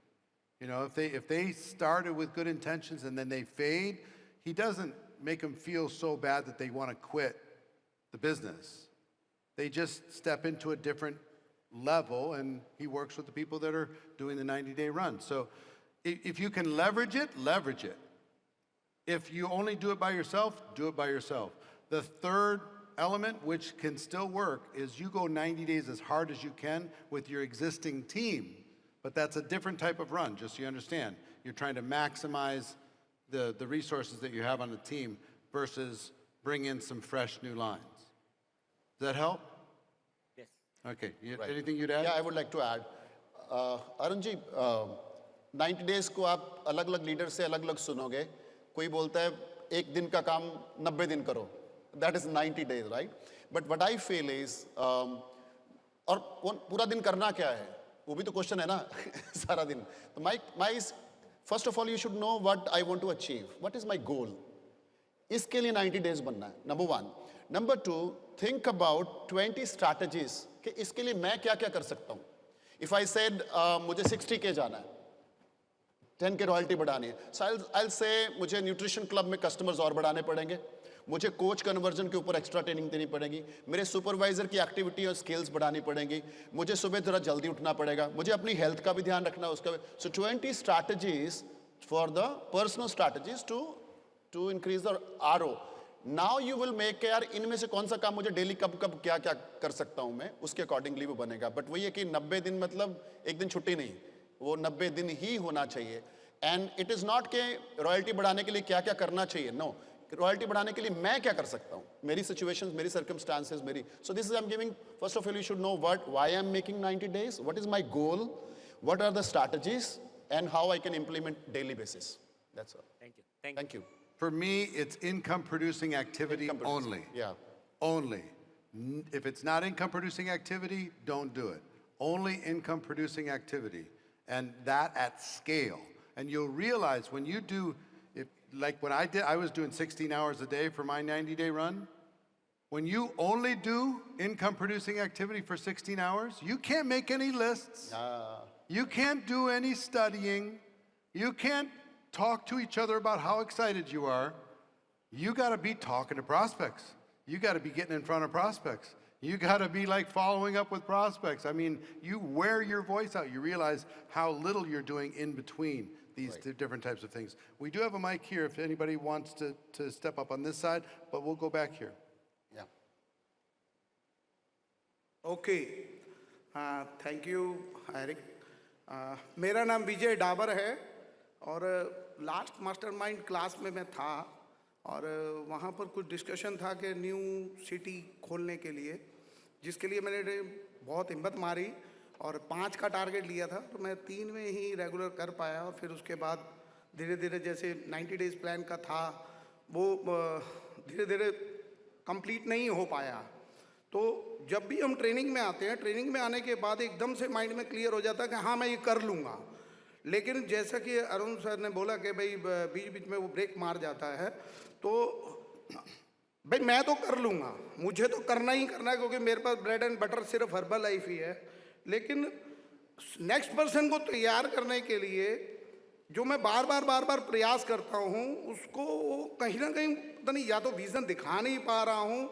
You know, if they started with good intentions and then they fade, he doesn't make them feel so bad that they want to quit the business. They just step into a different level, and he works with the people that are doing the 90-day run. So if you can leverage it, leverage it. If you only do it by yourself, do it by yourself. The third element, which can still work, is you go 90 days as hard as you can with your existing team. But that's a different type of run, just so you understand. You're trying to maximize the resources that you have on the team versus bring in some fresh new lines. Does that help? Yes. Okay. Right. Anything you'd add? Yeah, I would like to add. Arun ji, 90 days को आप अलग-अलग leader से अलग-अलग सुनोगे. कोई बोलता है एक दिन का काम 90 दिन करो. That is 90 days, right? But what I feel is, और पूरा दिन करना क्या है? वो भी तो क्वेश्चन है ना सारा दिन. तो my is, first of all, you should know what I want to achieve. What is my goal? इसके लिए 90 days बनना है. Number 1. Number 2, think about 20 strategies कि इसके लिए मैं क्या-क्या कर सकता हूँ. If I said मुझे 60K जाना है, 10K रॉयल्टी बढ़ानी है, so I'll say मुझे न्यूट्रिशन क्लब में कस्टमर्स और बढ़ाने पड़ेंगे, मुझे कोच कन्वर्जन के ऊपर एक्स्ट्रा ट्रेनिंग देनी पड़ेगी, मेरे सुपरवाइजर की एक्टिविटी और स्किल्स बढ़ानी पड़ेंगी, मुझे सुबह थोड़ा जल्दी उठना पड़ेगा, मुझे अपनी हेल्थ का भी ध्यान रखना है उसका. So 20 strategies for the personal strategies to increase the RO. Now you will make यार इनमें से कौन सा काम मुझे डेली कब क्या-क्या कर सकता हूँ मैं, उसके अकॉर्डिंगली वो बनेगा. बट वही है कि 90 दिन मतलब एक दिन छुट्टी नहीं, वो 90 दिन ही होना चाहिए. एंड इट इज़ नॉट के रॉयल्टी बढ़ाने के लिए क्या-क्या करना चाहिए. नो, रॉयल्टी बढ़ाने के लिए मैं क्या कर सकता हूँ, मेरी सिचुएशंस, मेरी सर्कमस्टांसेस, मेरी. So this is I am giving, first of all you should know why I am making 90 days, what is my goal, what are the strategies, and how I can implement daily basis. That's all. Thank you. Thank you. For me, it's income-producing activity Income producing. only. Yeah. Only. If it's not income-producing activity, don't do it. Only income-producing activity, and that at scale. And you'll realize when you do, like when I was doing 16 hours a day for my 90-day run. When you only do income-producing activity for 16 hours, you can't make any lists. You can't do any studying. You can't talk to each other about how excited you are. You got to be talking to prospects. You got to be getting in front of prospects. You got to be like following up with prospects. I mean, you wear your voice out. You realize how little you're doing in between these different types of things. We do have a mic here if anybody wants to step up on this side, but we'll go back here. Yeah. Okay, thank you Eric. मेरा नाम विजय डाबर है और last mastermind class में मैं था और वहाँ पर कुछ डिस्कशन था कि न्यू सिटी खोलने के लिए, जिसके लिए मैंने बहुत हिम्मत मारी और 5 का टारगेट लिया था. तो मैं 3 में ही रेगुलर कर पाया और फिर उसके बाद धीरे धीरे जैसे 90 डेज़ प्लान का था वो धीरे धीरे कंप्लीट नहीं हो पाया. तो जब भी हम ट्रेनिंग में आते हैं, ट्रेनिंग में आने के बाद एकदम से माइंड में क्लियर हो जाता है कि हाँ मैं ये कर लूँगा. लेकिन जैसा कि अरुण सर ने बोला कि भाई बीच बीच में वो ब्रेक मार जाता है, तो भाई मैं तो कर लूँगा, मुझे तो करना ही करना है, क्योंकि मेरे पास ब्रेड एंड बटर सिर्फ हर्बल लाइफ ही है। लेकिन नेक्स्ट पर्सन को तैयार करने के लिए जो मैं बार बार प्रयास करता हूँ, उसको कहीं ना कहीं पता नहीं, या तो विजन दिखा नहीं पा रहा हूँ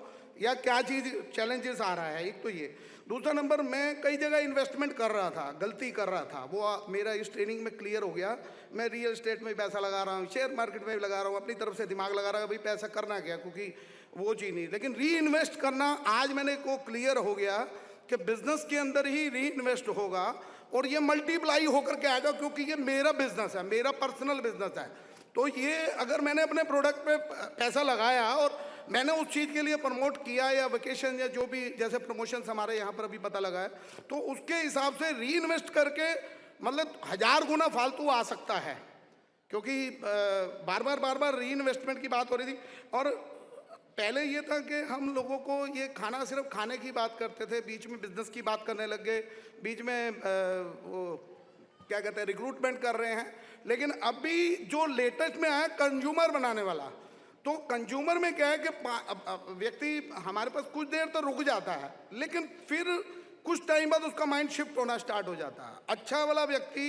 या क्या चीज़ चैलेंजेस आ रहा है। एक तो ये, दूसरा नंबर, मैं कई जगह इन्वेस्टमेंट कर रहा था, गलती कर रहा था, वो मेरा इस ट्रेनिंग में क्लियर हो गया। मैं रियल एस्टेट में भी पैसा लगा रहा हूँ, शेयर मार्केट में भी लगा रहा हूँ, अपनी तरफ से दिमाग लगा रहा हूँ, भाई पैसा करना क्या, क्योंकि वो चीज़ नहीं। लेकिन री इन्वेस्ट करना आज मैंने को क्लियर हो गया कि बिजनेस के अंदर ही री इन्वेस्ट होगा और ये मल्टीप्लाई होकर के आएगा, क्योंकि ये मेरा बिजनेस है, मेरा पर्सनल बिजनेस है। तो ये अगर मैंने अपने प्रोडक्ट पे पैसा लगाया और मैंने उस चीज़ के लिए प्रमोट किया, या वेकेशन या जो भी जैसे प्रमोशंस हमारे यहाँ पर अभी पता लगा है, तो उसके हिसाब से री इन्वेस्ट करके मतलब 1000 गुना फालतू आ सकता है। क्योंकि बार बार री इन्वेस्टमेंट की बात हो रही थी। और पहले ये था कि हम लोगों को ये खाना, सिर्फ खाने की बात करते थे, बीच में बिजनेस की बात करने लग गए, बीच में वो क्या कहते हैं, रिक्रूटमेंट कर रहे हैं। लेकिन अभी जो लेटेस्ट में आया कंज्यूमर बनाने वाला, तो कंज्यूमर में क्या है कि व्यक्ति हमारे पास कुछ देर तो रुक जाता है, लेकिन फिर कुछ टाइम बाद उसका माइंड शिफ्ट होना स्टार्ट हो जाता है। अच्छा वाला व्यक्ति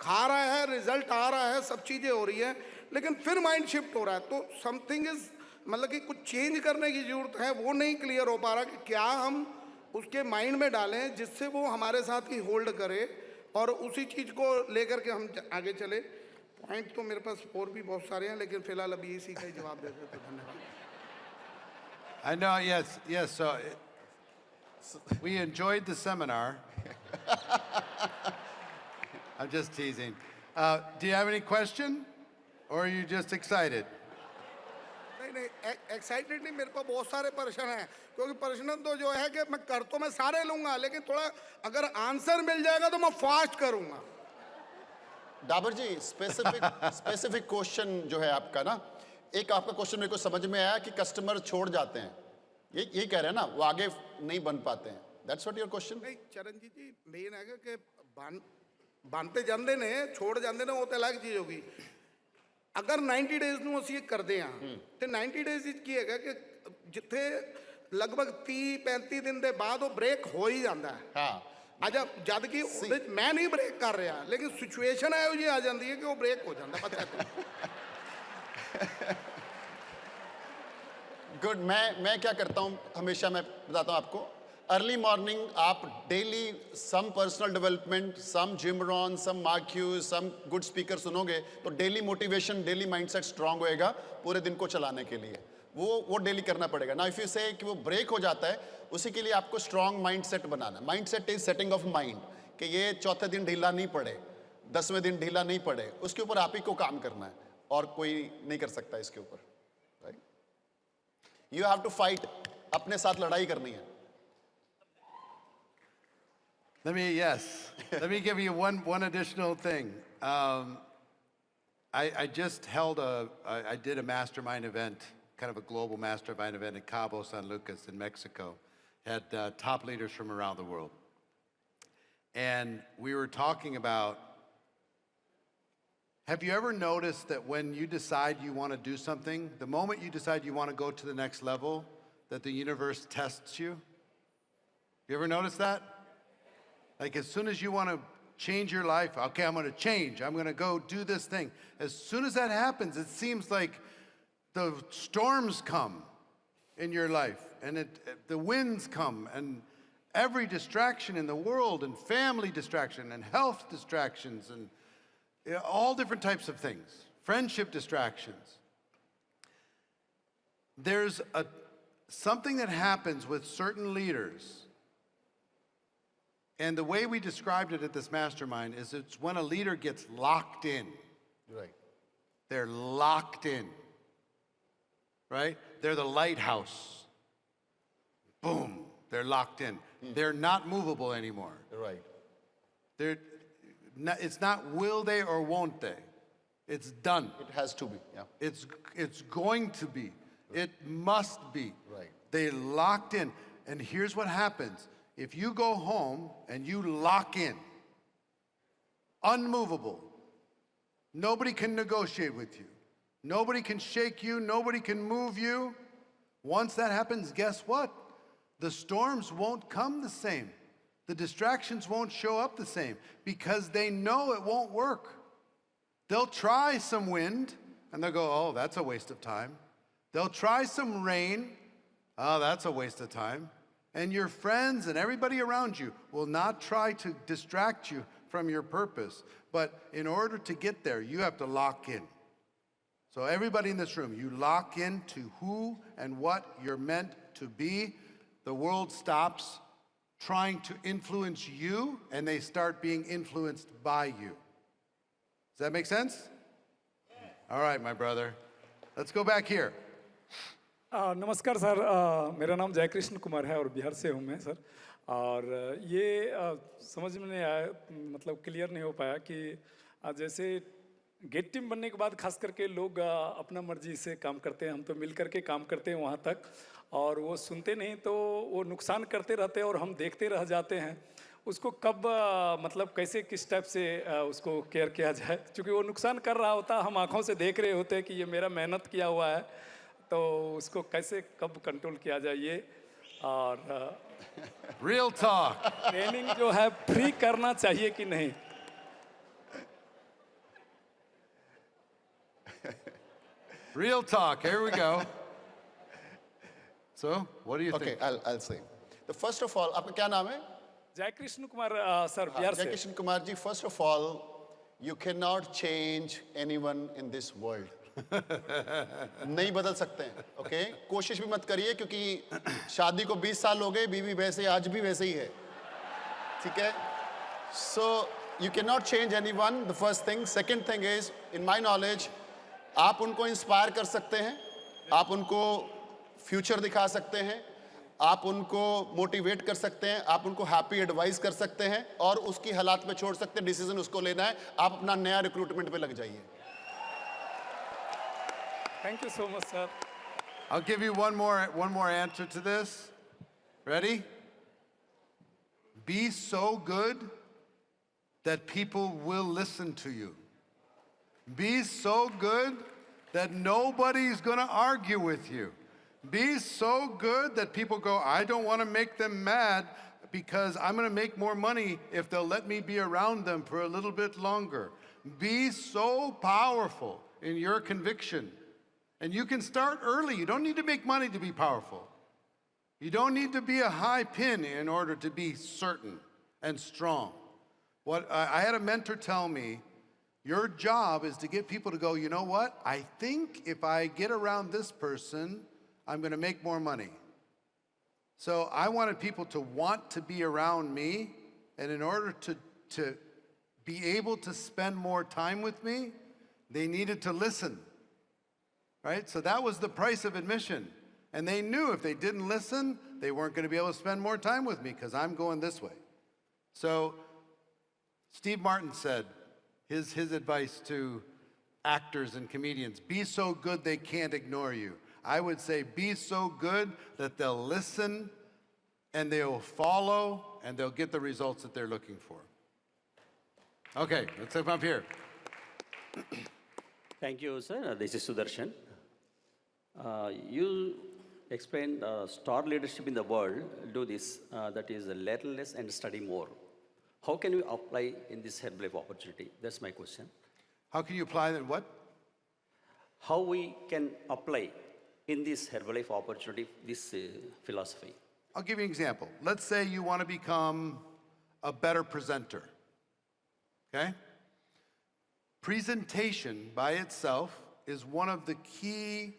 खा रहा है, रिजल्ट आ रहा है, सब चीज़ें हो रही है, लेकिन फिर माइंड शिफ्ट हो रहा है। तो समथिंग इज, मतलब कि कुछ चेंज करने की ज़रूरत है, वो नहीं क्लियर हो पा रहा कि क्या हम उसके माइंड में डालें जिससे वो हमारे साथ ही होल्ड करे और उसी चीज़ को लेकर के हम आगे चले। पॉइंट तो मेरे पास और भी बहुत सारे हैं, लेकिन फिलहाल अभी इसी का ही जवाब दे देते। धन्यवाद। I know, yes. So we enjoyed the seminar. I'm just teasing. Do you have any question, or are you just excited? नहीं, एक्साइटेड नहीं, मेरे पास बहुत सारे प्रश्न हैं, क्योंकि प्रश्न तो जो है कि मैं कर तो मैं सारे लूंगा, लेकिन थोड़ा अगर आंसर मिल जाएगा तो मैं फास्ट करूंगा। डाबर जी, स्पेसिफिक क्वेश्चन जो है आपका ना, एक आपका क्वेश्चन मेरे को समझ में आया कि कस्टमर छोड़ जाते हैं, ये कह रहे हैं ना, वो आगे नहीं बन पाते हैं। That's what your question? नहीं चरणजीत जी, मेन है कि बनते जाते ने, छोड़ जाते ने, वो तो अलग चीज होगी। अगर 90 डेज ਨੂੰ ਅਸੀਂ ਇਹ ਕਰਦੇ ਆਂ ਤੇ 90 डेज ਵਿੱਚ ਕੀ ਹੈਗਾ ਕਿ ਜਿੱਥੇ ਲਗਭਗ 30-35 ਦਿਨ ਦੇ ਬਾਅਦ ਉਹ ਬ੍ਰੇਕ ਹੋ ਹੀ ਜਾਂਦਾ ਹੈ। ਹਾਂ, ਅੱਛਾ, ਜਦ ਕਿ ਉਹਦੇ 'ਚ ਮੈਂ ਨਹੀਂ ਬ੍ਰੇਕ ਕਰ ਰਿਹਾ, ਲੇਕਿਨ ਸਿਚੁਏਸ਼ਨ ਇਹੋ ਜਿਹੀ ਆ ਜਾਂਦੀ ਹੈ ਕਿ ਉਹ ਬ੍ਰੇਕ ਹੋ ਜਾਂਦਾ ਬੱਚਾ। गुड। मैं क्या करता हूँ, हमेशा मैं बताता हूँ आपको, अर्ली मॉर्निंग आप डेली सम पर्सनल डेवलपमेंट, सम जिम रॉन, सम मार्क्यूज, सम गुड स्पीकर सुनोगे तो daily motivation, daily mindset strong होएगा पूरे दिन को चलाने के लिए। वो डेली करना पड़ेगा ना। इफ यू से कि वो ब्रेक हो जाता है, उसी के लिए आपको strong mindset banana. Mindset is setting of mind, कि ये चौथे दिन ढीला नहीं पड़े, 10वें दिन ढीला नहीं पड़े, उसके ऊपर आप ही को काम करना है और कोई नहीं कर सकता इसके ऊपर। Right, you have to fight, अपने साथ लड़ाई करनी है। Let me give you one additional thing. I just held I did a mastermind event, kind of a global mastermind event in Cabo San Lucas in Mexico. Had top leaders from around the world. And we were talking about, have you ever noticed that when you decide you want to do something, the moment you decide you want to go to the next level, that the universe tests you? You ever notice that? Like as soon as you want to change your life, okay, I'm going to change, I'm going to go do this thing. As soon as that happens, it seems like the storms come in your life, and the winds come, and every distraction in the world, and family distraction, and health distractions, and all different types of things, friendship distractions. There's something that happens with certain leaders. And the way we described it at this mastermind is it's when a leader gets locked in. Right. They're locked in. Right? They're the lighthouse. Boom. They're locked in. They're not movable anymore. Right. It's not will they or won't they. It's done. It has to be, yeah. It's going to be. It must be. Right. They locked in. And here's what happens. If you go home and you lock in, unmovable, nobody can negotiate with you. Nobody can shake you. Nobody can move you. Once that happens, guess what? The storms won't come the same. The distractions won't show up the same because they know it won't work. They'll try some wind and they'll go, oh, that's a waste of time. They'll try some rain. Oh, that's a waste of time. And your friends and everybody around you will not try to distract you from your purpose. But in order to get there, you have to lock in. So everybody in this room, you lock into who and what you're meant to be. The world stops trying to influence you, and they start being influenced by you. Does that make sense? All right, my brother. Let's go back here. नमस्कार sir, मेरा नाम जयकृष्ण कुमार है और बिहार से हूँ मैं sir. और ये समझ में नहीं आया, मतलब क्लियर नहीं हो पाया कि जैसे गेट टीम बनने के बाद खास करके लोग अपना मर्जी से काम करते हैं, हम तो मिल करके काम करते हैं वहाँ तक, और वो सुनते नहीं तो वो नुकसान करते रहते हैं और हम देखते रह जाते हैं। उसको कब मतलब कैसे किस टाइप से उसको केयर किया जाए, क्योंकि वो नुकसान कर रहा होता, हम आँखों से देख रहे होते हैं कि ये मेरा मेहनत किया हुआ है, तो उसको कैसे कब कंट्रोल किया जाए ये। और Real talk. ट्रेनिंग जो है फ्री करना चाहिए कि नहीं? Real talk. Here we go. So, what do you Okay, think? I'll say. The first of all, आपका क्या नाम है? जयकृष्ण कुमार सर, बिहार से। Jayakishan Kumar ji, first of all, you cannot change anyone in this world. नहीं बदल सकते हैं, okay? कोशिश भी मत करिए क्योंकि शादी को 20 साल हो गए, बीवी वैसे आज भी वैसे ही है, ठीक है? So you cannot change anyone. The first thing. Second thing is, in my knowledge, आप उनको इंस्पायर कर सकते हैं, आप उनको फ्यूचर दिखा सकते हैं, आप उनको मोटिवेट कर सकते हैं, आप उनको हैप्पी एडवाइस कर सकते हैं और उसकी हालात में छोड़ सकते हैं, डिसीजन उसको लेना है। आप अपना नया रिक्रूटमेंट पे लग जाइए। Thank you so much, sir. I'll give you one more answer to this. Ready? Be so good that people will listen to you. Be so good that nobody's going to argue with you. Be so good that people go, I don't want to make them mad because I'm going to make more money if they'll let me be around them for a little bit longer. Be so powerful in your conviction. And you can start early. You don't need to make money to be powerful. You don't need to be a high pin in order to be certain and strong. What I had a mentor tell me, your job is to get people to go, you know what? I think if I get around this person, I'm going to make more money. So I wanted people to want to be around me, and in order to be able to spend more time with me, they needed to listen. Right? So that was the price of admission. And they knew if they didn't listen, they weren't going to be able to spend more time with me because I'm going this way. So Steve Martin said, his advice to actors and comedians, be so good they can't ignore you. I would say be so good that they'll listen and they'll follow and they'll get the results that they're looking for. Okay, let's come up here. Thank you, sir. This is Sudarshan. You explained star leadership in the world do this, that is learn less and study more. How can we apply in this Herbalife opportunity? That's my question. How can you apply that? What? How we can apply in this Herbalife opportunity, this philosophy? I'll give you an example. Let's say you want to become a better presenter, okay? Presentation by itself is one of the key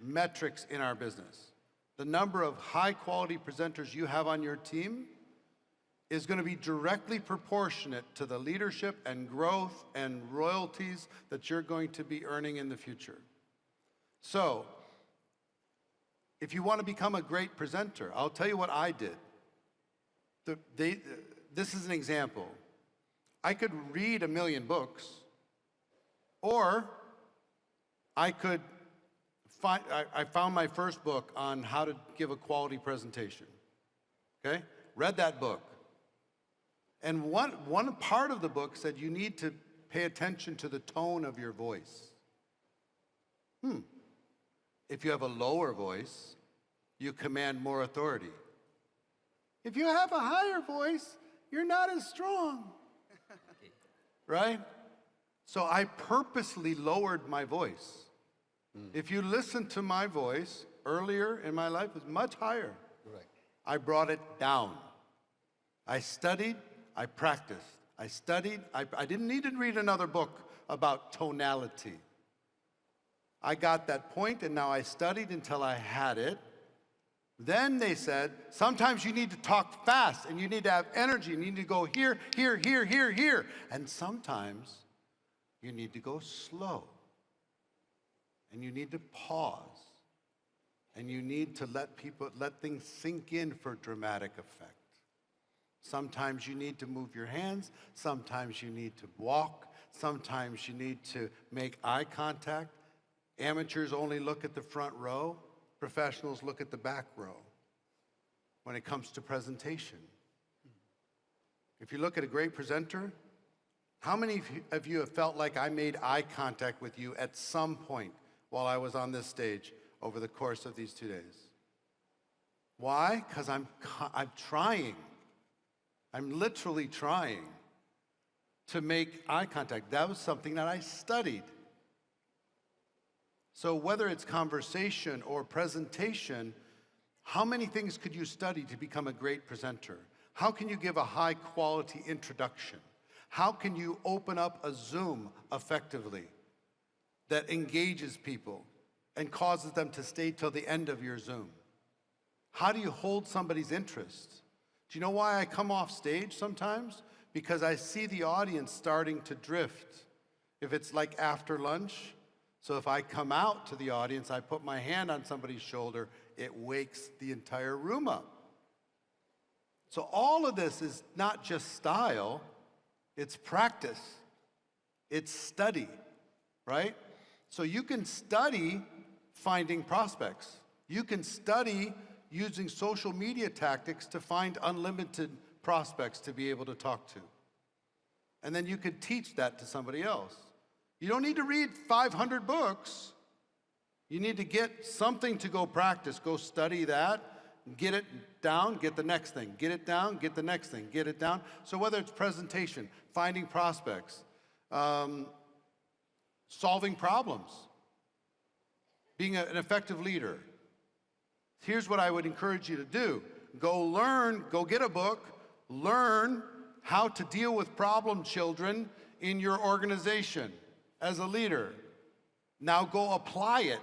metrics in our business. The number of high-quality presenters you have on your team is going to be directly proportionate to the leadership and growth and royalties that you're going to be earning in the future. So, if you want to become a great presenter, I'll tell you what I did. This is an example. I could read 1 million books, or I found my first book on how to give a quality presentation. Okay? Read that book. And one part of the book said you need to pay attention to the tone of your voice. If you have a lower voice, you command more authority. If you have a higher voice, you're not as strong. Right? So I purposely lowered my voice. If you listen to my voice earlier in my life, it was much higher. Right. I brought it down. I studied, I practiced. I studied, I didn't need to read another book about tonality. I got that point, and now I studied until I had it. Then they said, sometimes you need to talk fast, and you need to have energy, and you need to go here, here, here, here, here. And sometimes you need to go slow, and you need to pause, and you need to let things sink in for dramatic effect. Sometimes you need to move your hands, sometimes you need to walk, sometimes you need to make eye contact. Amateurs only look at the front row, professionals look at the back row when it comes to presentation. If you look at a great presenter, how many of you have felt like I made eye contact with you at some point while I was on this stage over the course of these 2 days? Why? Because I'm trying. I'm literally trying to make eye contact. That was something that I studied. So whether it's conversation or presentation, how many things could you study to become a great presenter? How can you give a high quality introduction? How can you open up a Zoom effectively that engages people and causes them to stay till the end of your Zoom? How do you hold somebody's interest? Do you know why I come off stage sometimes? Because I see the audience starting to drift. If it's like after lunch, so if I come out to the audience, I put my hand on somebody's shoulder, it wakes the entire room up. So all of this is not just style, it's practice, it's study, right? So you can study finding prospects. You can study using social media tactics to find unlimited prospects to be able to talk to. And then you can teach that to somebody else. You don't need to read 500 books. You need to get something to go practice, go study that, get it down, get the next thing, get it down, get the next thing, get it down. So whether it's presentation, finding prospects, solving problems, being an effective leader, here's what I would encourage you to do. Go learn, go get a book, learn how to deal with problem children in your organization as a leader. Now go apply it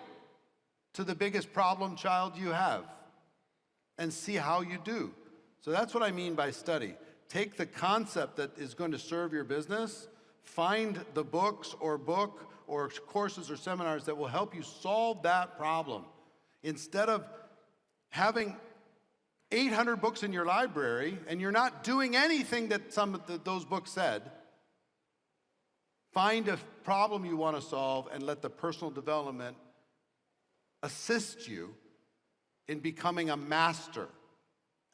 to the biggest problem child you have and see how you do. So that's what I mean by study. Take the concept that is going to serve your business, find the books or courses or seminars that will help you solve that problem. Instead of having 800 books in your library and you're not doing anything that some of those books said, find a problem you want to solve and let the personal development assist you in becoming a master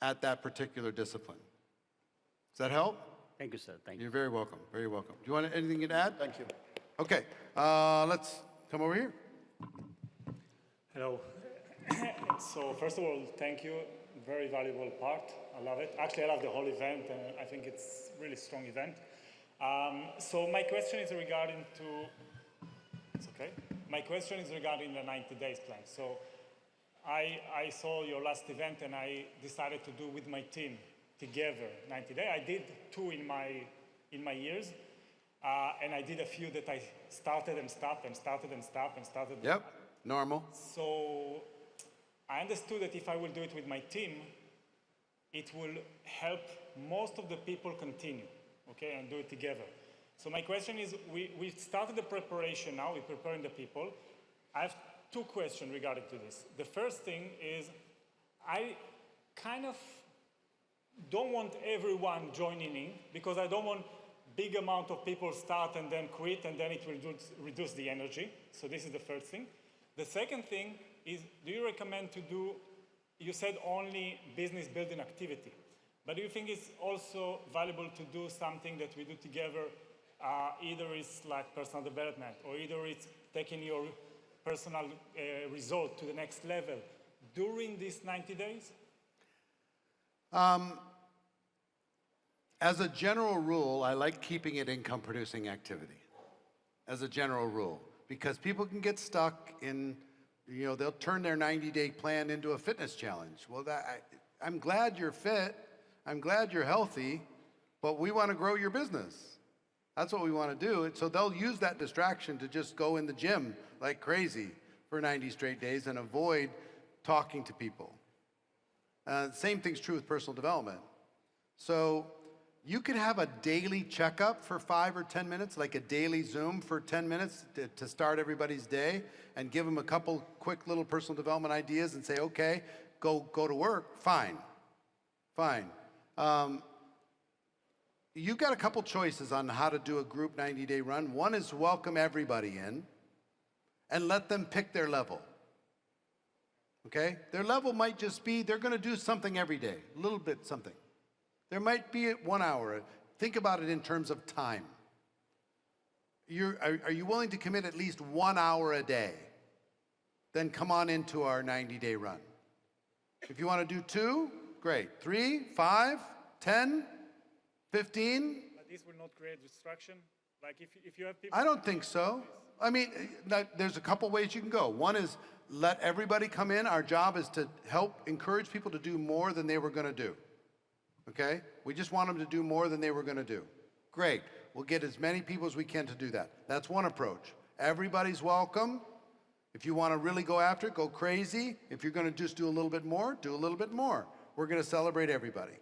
at that particular discipline. Does that help? Thank you, sir. Thank you. You're very welcome, very welcome. Do you want anything to add? Thank you. Okay, let's come over here. Hello. So first of all, thank you. Very valuable part. I love it. Actually, I love the whole event, and I think it's a really strong event. So my question is regarding to, it's okay. My question is regarding the 90 days plan. So I saw your last event and I decided to do with my team together 90 days. I did 2 in my years, and I did a few that I started and stopped and started and stopped and started. Yep, normal. So I understood that if I will do it with my team, it will help most of the people continue, okay, and do it together. So my question is, we started the preparation now, we're preparing the people. I have 2 questions regarding to this. The first thing is, I kind of don't want everyone joining in, because I don't want big amount of people start and then quit, and then it will reduce the energy. So this is the first thing. The second thing is, do you recommend to do, you said only business building activity, but do you think it's also valuable to do something that we do together, either it's like personal development, or either it's taking your personal result to the next level during these 90 days? As a general rule, I like keeping it income producing activity. As a general rule, because people can get stuck in, they'll turn their 90-day plan into a fitness challenge. Well, I'm glad you're fit, I'm glad you're healthy, but we want to grow your business. That's what we want to do. So they'll use that distraction to just go in the gym like crazy for 90 straight days and avoid talking to people. Same thing's true with personal development. So you could have a daily checkup for 5 or 10 minutes, like a daily Zoom for 10 minutes to start everybody's day, and give them a couple quick little personal development ideas and say, okay, go to work, fine. You've got a couple choices on how to do a group 90-day run. One is welcome everybody in and let them pick their level. Okay? Their level might just be they're going to do something every day, a little bit something. There might be 1 hour. Think about it in terms of time. Are you willing to commit at least 1 hour a day? Then come on into our 90-day run. If you want to do 2, great. 3, 5, 10, 15. But this will not create distraction? Like if you have people... I don't think so. I mean, there's a couple ways you can go. One is let everybody come in. Our job is to help encourage people to do more than they were going to do. Okay? We just want them to do more than they were going to do. Great. We'll get as many people as we can to do that. That's one approach. Everybody's welcome. If you want to really go after it, go crazy. If you're going to just do a little bit more, do a little bit more. We're going to celebrate everybody.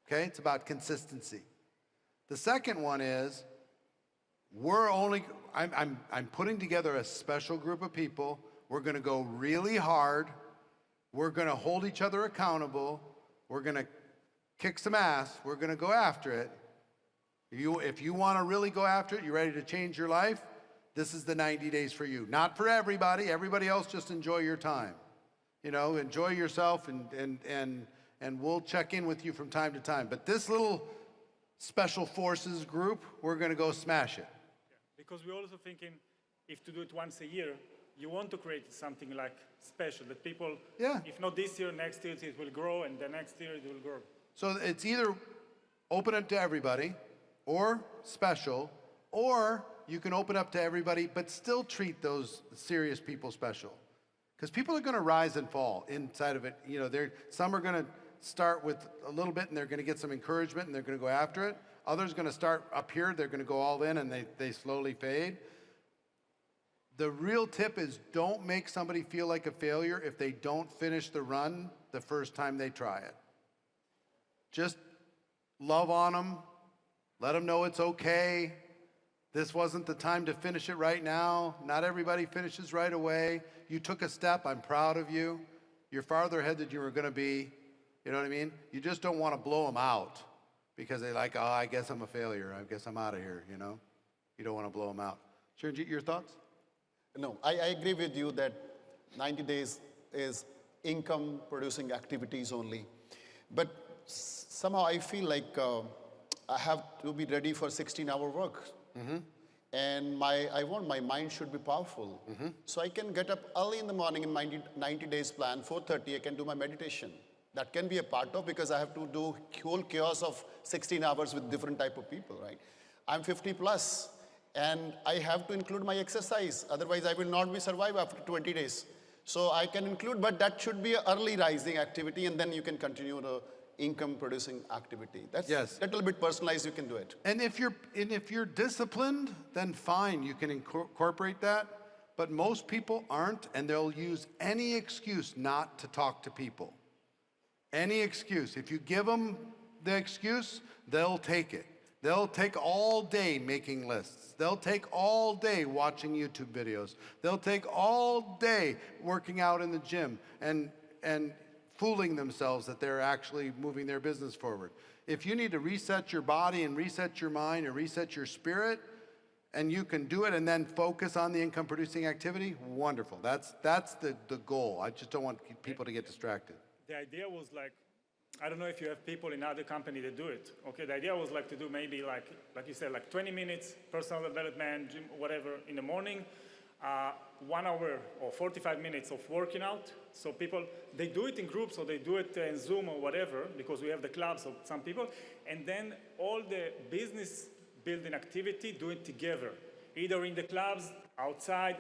Okay? It's about consistency. The second one is I'm putting together a special group of people. We're going to go really hard. We're going to hold each other accountable. We're going to kick some ass. We're going to go after it. If you want to really go after it, you're ready to change your life, this is the 90 days for you. Not for everybody. Everybody else, just enjoy your time. Enjoy yourself, and we'll check in with you from time to time. But this little special forces group, we're going to go smash it. Because we're also thinking, if to do it once a year, you want to create something like special, that people, if not this year, next year it will grow, and the next year it will grow. So it's either open it to everybody, or special, or you can open up to everybody, but still treat those serious people special. Because people are going to rise and fall inside of it. Some are going to start with a little bit, and they're going to get some encouragement, and they're going to go after it. Others are going to start up here, they're going to go all in, and they slowly fade. The real tip is don't make somebody feel like a failure if they don't finish the run the first time they try it. Just love on them. Let them know it's okay. This wasn't the time to finish it right now. Not everybody finishes right away. You took a step. I'm proud of you. You're farther ahead than you were going to be. You know what I mean? You just don't want to blow them out because they're like, oh, I guess I'm a failure. I guess I'm out of here, You don't want to blow them out. Sharanjit, your thoughts? No, I agree with you that 90 days is income-producing activities only. But somehow I feel like I have to be ready for 16-hour work. Mm-hmm. And I want my mind should be powerful. Mm-hmm. So I can get up early in the morning in my 90 days plan, 4:30, I can do my meditation. That can be a part of, because I have to do whole chaos of 16 hours with different type of people, right? I'm 50 plus, and I have to include my exercise. Otherwise, I will not be survive after 20 days. So I can include, but that should be an early rising activity, and then you can continue the income producing activity. That's a little bit personalized, you can do it. And if you're disciplined, then fine, you can incorporate that. But most people aren't, and they'll use any excuse not to talk to people. Any excuse. If you give them the excuse, they'll take it. They'll take all day making lists. They'll take all day watching YouTube videos. They'll take all day working out in the gym and fooling themselves that they're actually moving their business forward. If you need to reset your body and reset your mind and reset your spirit, and you can do it and then focus on the income producing activity, wonderful. That's the goal. I just don't want people to get distracted. The idea was like, I don't know if you have people in other companies that do it. Okay, the idea was like to do maybe like you said, like 20 minutes personal development, gym, whatever in the morning. 1 hour or 45 minutes of working out. So people, they do it in groups or they do it in Zoom or whatever, because we have the clubs of some people. And then all the business building activity, do it together, either in the clubs, outside,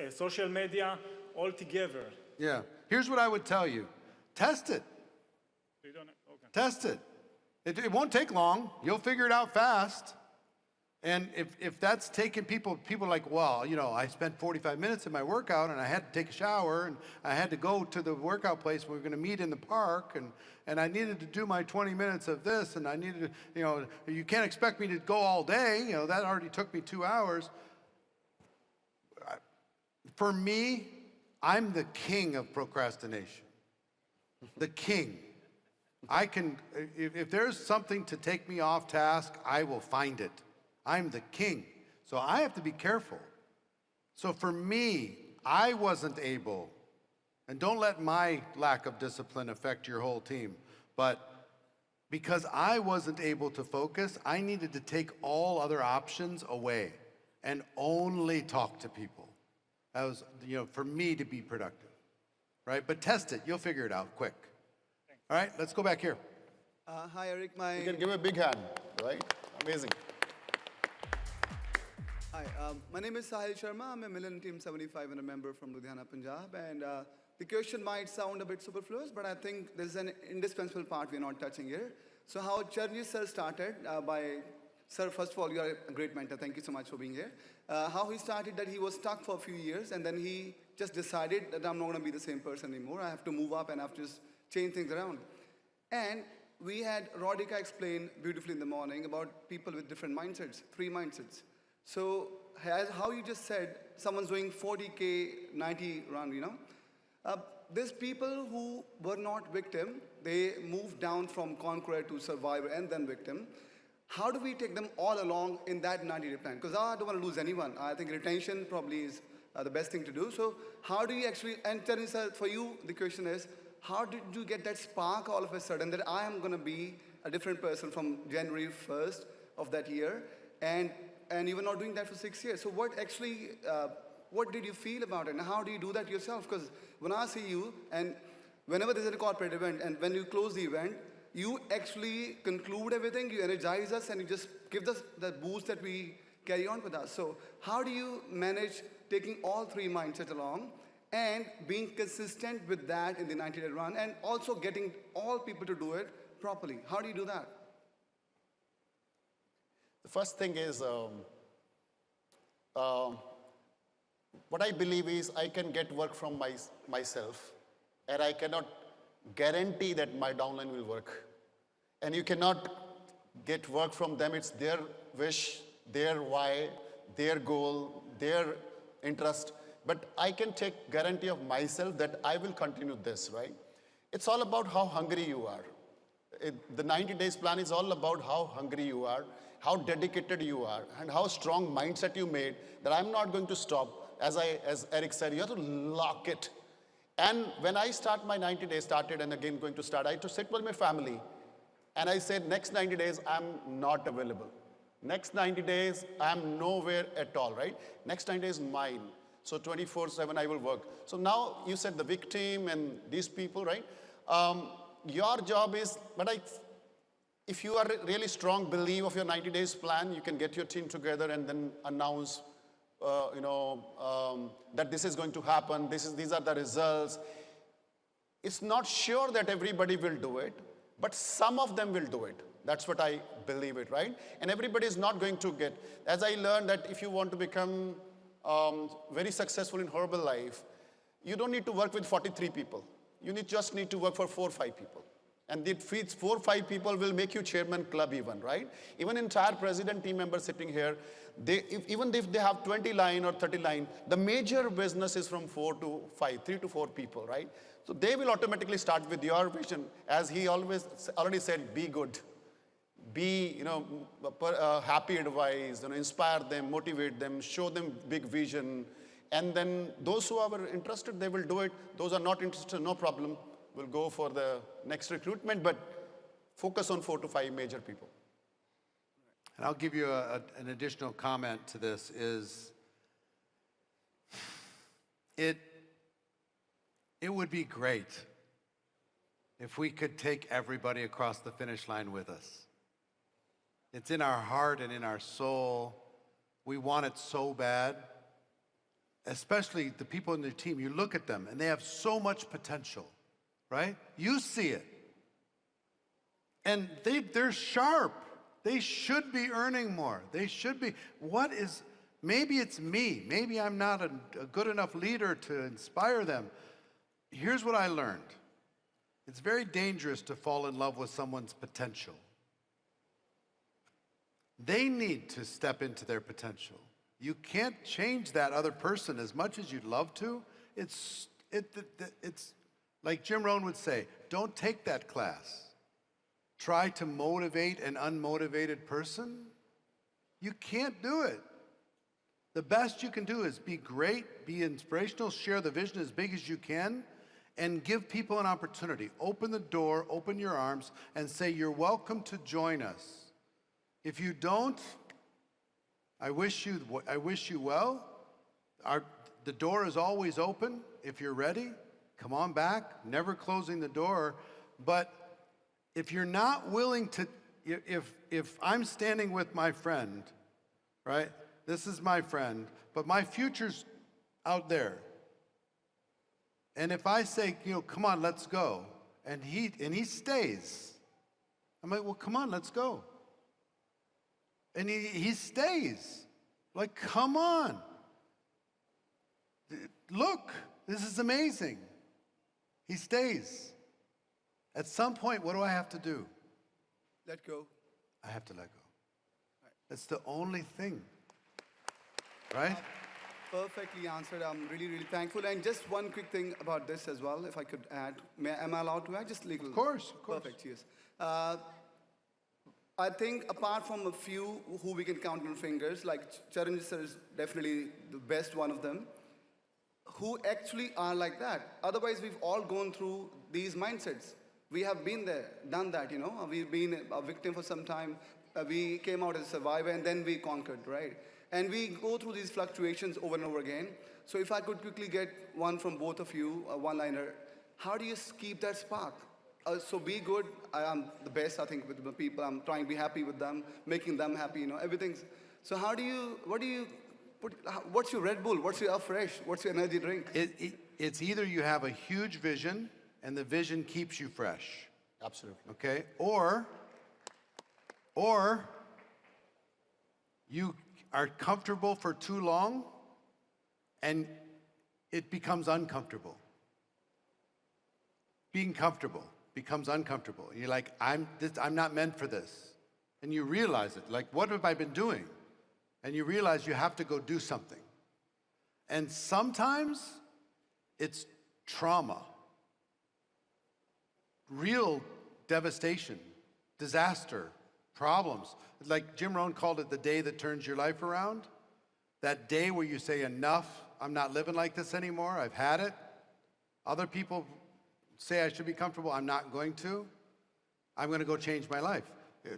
social media, all together. Yeah. Here's what I would tell you. Test it. You don't, okay. Test it. It won't take long. You'll figure it out fast. And if that's taking people are like, well, you know, I spent 45 minutes in my workout and I had to take a shower and I had to go to the workout place. We were going to meet in the park and I needed to do my 20 minutes of this and I needed to, you know, you can't expect me to go all day. You know, that already took me 2 hours. For me, I'm the king of procrastination. The king. I can, if there's something to take me off task, I will find it. I'm the king. So I have to be careful. So for me, I wasn't able, and don't let my lack of discipline affect your whole team, but because I wasn't able to focus, I needed to take all other options away and only talk to people. That was, you know, for me to be productive, right? But test it, you'll figure it out quick. All right, let's go back here. Hi, Eric. You can give a big hand, right? Amazing. Hi, my name is Sahil Sharma. I'm a Millennium Team 75 and a member from Ludhiana, Punjab. And the question might sound a bit superfluous, but I think there's an indispensable part we're not touching here. So how Charanjit sir started by, sir, first of all, you are a great mentor. Thank you so much for being here. How he started that he was stuck for a few years and then he just decided that I'm not going to be the same person anymore. I have to move up and I have to just change things around. And we had Radhika explain beautifully in the morning about people with different mindsets, 3 mindsets. So as how you just said, someone's doing 40K, 90 run, you know. There's people who were not victim. They moved down from conqueror to survivor and then victim. How do we take them all along in that 90-day plan? Because I don't want to lose anyone. I think retention probably is the best thing to do. So how do you actually, and Teresa, for you, the question is, how did you get that spark all of a sudden that I am going to be a different person from January 1st of that year? And you were not doing that for 6 years. So what actually, what did you feel about it? And how do you do that yourself? Because when I see you, and whenever there's a corporate event, and when you close the event, you actually conclude everything, you energize us, and you just give us the boost that we carry on with us. So how do you manage taking all 3 mindsets along and being consistent with that in the 90-day run and also getting all people to do it properly? How do you do that? The first thing is, what I believe is I can get work from myself, and I cannot guarantee that my downline will work. And you cannot get work from them. It's their wish, their why, their goal, their interest. But I can take guarantee of myself that I will continue this, right? It's all about how hungry you are. The 90 days plan is all about how hungry you are, how dedicated you are, and how strong mindset you made that I'm not going to stop. As Eric said, you have to lock it. And when I start my 90 days started and again going to start, I had to sit with my family. And I said, next 90 days, I'm not available. Next 90 days, I'm nowhere at all, right? Next 90 days, mine. So 24/7, I will work. So now you said the victim and these people, right? Your job is, if you are a really strong believer of your 90 days plan, you can get your team together and then announce, that this is going to happen, these are the results. It's not sure that everybody will do it, but some of them will do it. That's what I believe it, right? And everybody is not going to get, as I learned that if you want to become very successful in Herbalife, you don't need to work with 43 people. You just need to work for 4 or 5 people. And it feeds 4 or 5 people will make you chairman club even, right? Even entire president team members sitting here, even if they have 20 line or 30 line, the major business is from 4 to 5, 3 to 4 people, right? So they will automatically start with your vision. As he already said, be good. Be, happy advice, inspire them, motivate them, show them big vision. And then those who are interested, they will do it. Those who are not interested, no problem. We'll go for the next recruitment, but focus on 4 to 5 major people. And I'll give you an additional comment to this is, it would be great if we could take everybody across the finish line with us. It's in our heart and in our soul. We want it so bad. Especially the people in the team, you look at them and they have so much potential, right? You see it. And they're sharp. They should be earning more. They should be. Maybe it's me. Maybe I'm not a good enough leader to inspire them. Here's what I learned. It's very dangerous to fall in love with someone's potential. They need to step into their potential. You can't change that other person as much as you'd love to. It's like Jim Rohn would say, don't take that class. Try to motivate an unmotivated person. You can't do it. The best you can do is be great, be inspirational, share the vision as big as you can, and give people an opportunity. Open the door, open your arms, and say, you're welcome to join us. If you don't, I wish you well. The door is always open. If you're ready, come on back, never closing the door. But if you're not willing to, if I'm standing with my friend, right? This is my friend, but my future's out there. And if I say, come on, let's go, and he stays, I'm like, well, come on, let's go. And he stays. Like, come on. Look, this is amazing. He stays. At some point, what do I have to do? Let go. I have to let go. That's the only thing. Right? Perfectly answered. I'm really, really thankful. And just one quick thing about this as well, if I could add. Am I allowed to add? Just legal. Of course. Perfect, yes. I think apart from a few who we can count on fingers, like Charanjit sir is definitely the best one of them, who actually are like that. Otherwise, we've all gone through these mindsets. We have been there, done that, We've been a victim for some time. We came out as a survivor, and then we conquered, right? And we go through these fluctuations over and over again. So if I could quickly get one from both of you, a one-liner, how do you keep that spark? So be good. I am the best, I think, with the people. I'm trying to be happy with them, making them happy, everything's. So what's your Red Bull? What's your Afresh? What's your energy drink? It's either you have a huge vision and the vision keeps you fresh. Absolutely. Okay? Or you are comfortable for too long and it becomes uncomfortable. Being comfortable becomes uncomfortable. You're like, I'm not meant for this. And you realize it. Like, what have I been doing? And you realize you have to go do something. And sometimes it's trauma, real devastation, disaster, problems. Like Jim Rohn called it the day that turns your life around. That day where you say, enough, I'm not living like this anymore, I've had it. Other people say I should be comfortable, I'm not going to. I'm going to go change my life.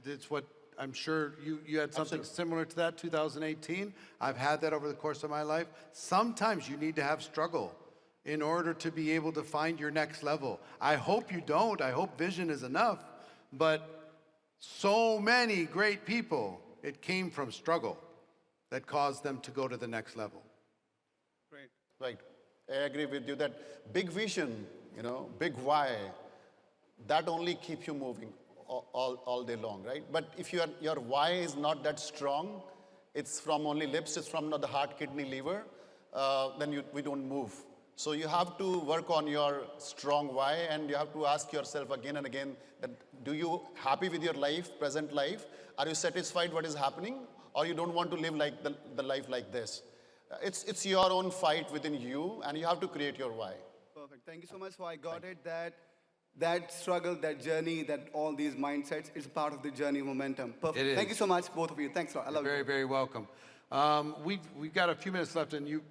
It's what I'm sure you had something similar to that, 2018. I've had that over the course of my life. Sometimes you need to have struggle in order to be able to find your next level. I hope you don't. I hope vision is enough. But so many great people, it came from struggle that caused them to go to the next level. Great. Right. I agree with you that big vision, big why, that only keeps you moving all day long, right? But if your why is not that strong, it's from only lips, it's from not the heart, kidney, liver, then we don't move. So you have to work on your strong why, and you have to ask yourself again and again that do you happy with your life, present life? Are you satisfied what is happening? Or you don't want to live like the life like this? It's your own fight within you, and you have to create your why. Perfect. Thank you so much. So I got it that struggle, that journey, that all these mindsets is part of the journey of momentum. Perfect. It is. Thank you so much, both of you. Thanks a lot. I love you. Very, very welcome. We've got a few minutes left, and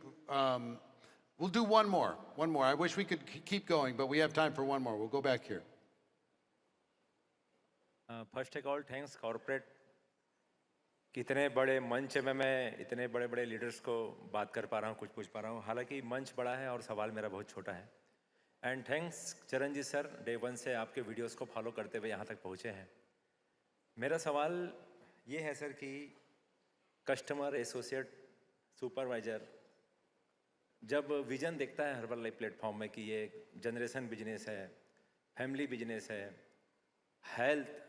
we'll do one more. I wish we could keep going, but we have time for one more. We'll go back here. First of all, thanks corporate कि इतने बड़े मंच में मैं इतने बड़े बड़े leaders को बात कर पा रहा हूँ, कुछ पूछ पा रहा हूँ। हालांकि मंच बड़ा है और सवाल मेरा बहुत छोटा है। And thanks Charanjit sir, day 1 से आपके वीडियोस को फॉलो करते हुए यहाँ तक पहुँचे हैं। मेरा सवाल ये है सर कि कस्टमर, एसोसिएट, सुपरवाइज़र जब विज़न देखता है हर्बल लाइफ प्लेटफॉर्म में कि ये जनरेशन बिजनेस है, फैमिली बिजनेस है, हेल्थ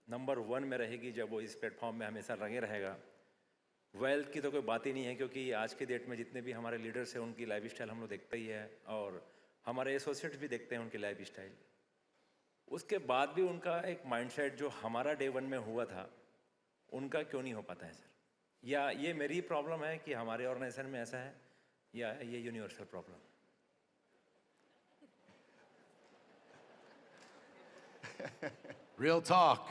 नंबर 1 में रहेगी जब वो इस प्लेटफॉर्म में हमेशा लगे रहेगा। वेल्थ की तो कोई बात ही नहीं है, क्योंकि आज के डेट में जितने भी हमारे लीडर्स हैं उनकी लाइफस्टाइल हम लोग देखते ही है, और हमारे एसोसिएट्स भी देखते हैं उनकी लाइफस्टाइल। उसके बाद भी उनका एक माइंडसेट जो हमारा डे 1 में हुआ था, उनका क्यों नहीं हो पाता है सर? या ये मेरी प्रॉब्लम है कि हमारे ऑर्गेनाइजेशन में ऐसा है, या ये universal problem? Real talk.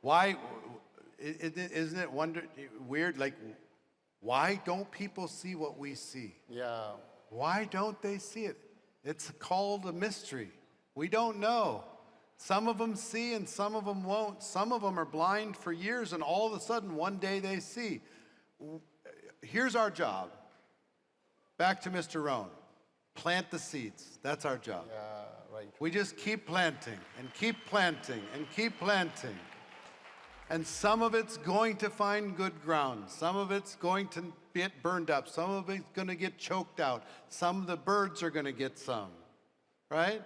Why, isn't it weird? Like, why don't people see what we see? Yeah. Why don't they see it? It's called a mystery. We don't know. Some of them see and some of them won't. Some of them are blind for years and all of a sudden one day they see. Here's our job. Back to Mr. Rohn. Plant the seeds. That's our job. Yeah, right. We just keep planting and keep planting and keep planting. And some of it's going to find good ground. Some of it's going to get burned up. Some of it's going to get choked out. Some of the birds are going to get some, right?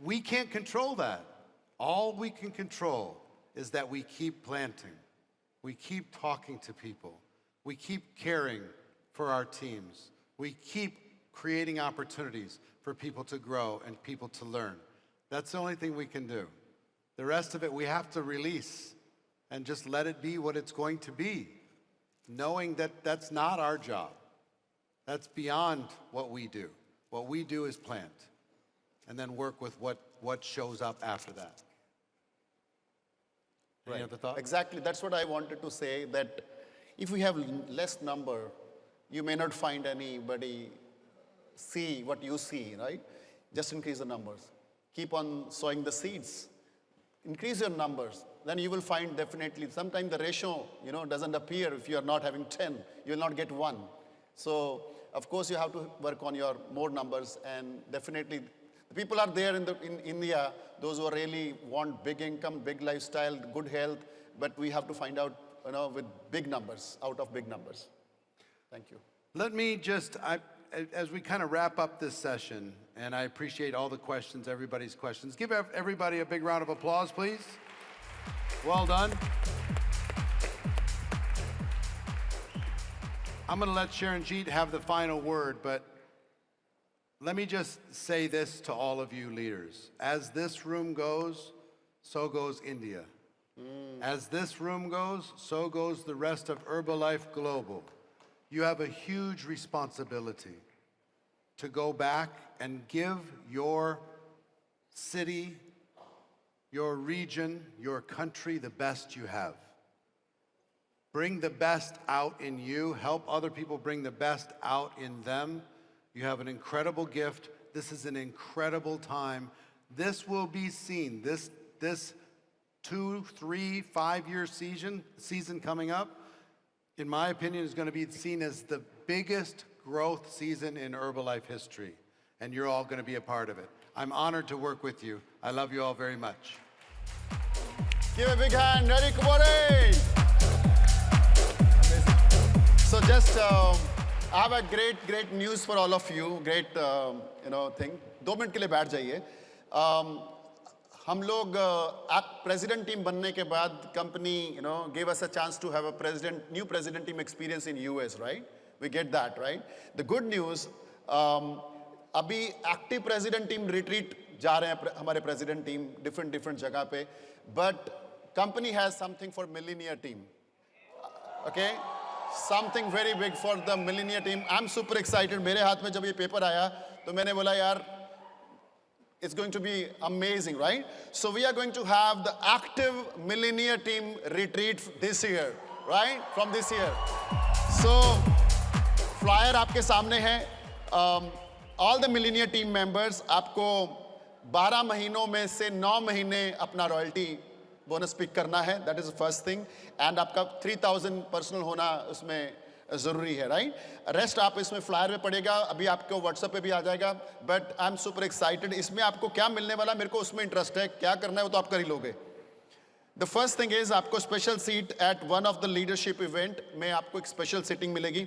We can't control that. All we can control is that we keep planting. We keep talking to people. We keep caring for our teams. We keep creating opportunities for people to grow and people to learn. That's the only thing we can do. The rest of it we have to release and just let it be what it's going to be, knowing that that's not our job. That's beyond what we do. What we do is plant and then work with what shows up after that. Any other thoughts? Exactly, that's what I wanted to say, that if we have less number, you may not find anybody see what you see, right? Just increase the numbers. Keep on sowing the seeds. Increase your numbers. Then you will find definitely, sometimes the ratio, doesn't appear. If you are not having 10, you will not get 1. So, of course, you have to work on your more numbers, and definitely the people are there in India, those who really want big income, big lifestyle, good health, but we have to find out, with big numbers, out of big numbers. Thank you. Let me just, as we kind of wrap up this session, and I appreciate all the questions, everybody's questions. Give everybody a big round of applause, please. Well done. I'm going to let Sharanjeet have the final word, but let me just say this to all of you leaders. As this room goes, so goes India. As this room goes, so goes the rest of Herbalife Global. You have a huge responsibility to go back and give your city, your region, your country the best you have. Bring the best out in you. Help other people bring the best out in them. You have an incredible gift. This is an incredible time. This will be seen. This 2, 3, 5-year season coming up, in my opinion, is going to be seen as the biggest growth season in Herbalife history, and you're all going to be a part of it. I'm honored to work with you. I love you all very much. Give a big hand, Eric Kumare. So just, I have a great news for all of you. Great, thing. 2 minute के लिए बैठ जाइए. हम लोग president team बनने के बाद company, gave us a chance to have a new president team experience in US, right? We get that, right? The good news, अभी active president team retreat जा रहे हैं हमारे president team different जगह पे, but company has something for millennial team, okay? Something very big for the millennial team. I'm super excited. मेरे हाथ में जब ये paper आया, तो मैंने बोला यार, it's going to be amazing, right? So we are going to have the active millennial team retreat this year, right? From this year. So flyer आपके सामने है. All the millennial team members, आपको 12 महीनों में से 9 महीने अपना royalty बोनस पिक करना है, that is the first thing. And आपका 3000 पर्सनल होना उसमें ज़रूरी है, राइट. रेस्ट आप इसमें फ्लायर में पड़ेगा, अभी आपको व्हाट्सएप पे भी आ जाएगा. But I am super excited. इसमें आपको क्या मिलने वाला, मेरे को उसमें इंटरेस्ट है. क्या करना है वो तो आप कर ही लोगे. द फर्स्ट थिंग इज आपको special seat at one of the leadership event में आपको एक स्पेशल सीटिंग मिलेगी.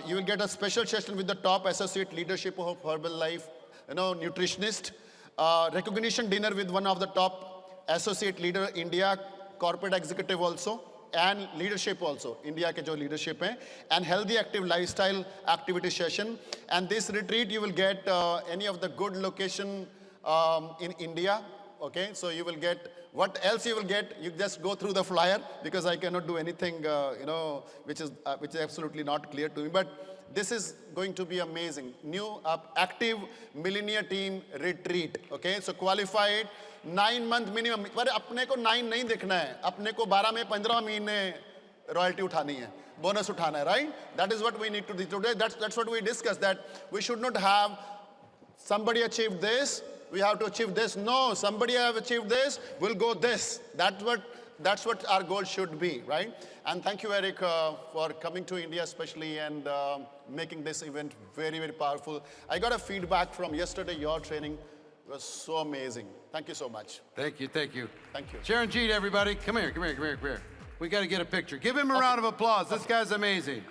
You will get a special session with the top associate leadership of Herbalife, nutritionist. Recognition dinner with one of the top associate leader India, corporate executive also, and leadership also, India ke jo leadership hai, and healthy active lifestyle activity session. And this retreat you will get any of the good location in India. Okay, so you will get, what else you will get, you just go through the flyer, because I cannot do anything, which is absolutely not clear to me. But this is going to be amazing. New active millennial team retreat. Okay, so qualified 9-month minimum. पर अपने को 9 नहीं देखना है, अपने को 12 में 15 महीने रॉयल्टी उठानी है, बोनस उठाना है, right? That is what we need to do today. That's what we discussed, that we should not have somebody achieved this, we have to achieve this. No, somebody have achieved this, we'll go this. That's what our goal should be, right? And thank you, Eric, for coming to India especially, and making this event very, very powerful. I got a feedback from yesterday. Your training was so amazing. Thank you so much. Thank you, thank you. Thank you. Charanjit, everybody, come here. We got to get a picture. Give him a round of applause. This guy's amazing.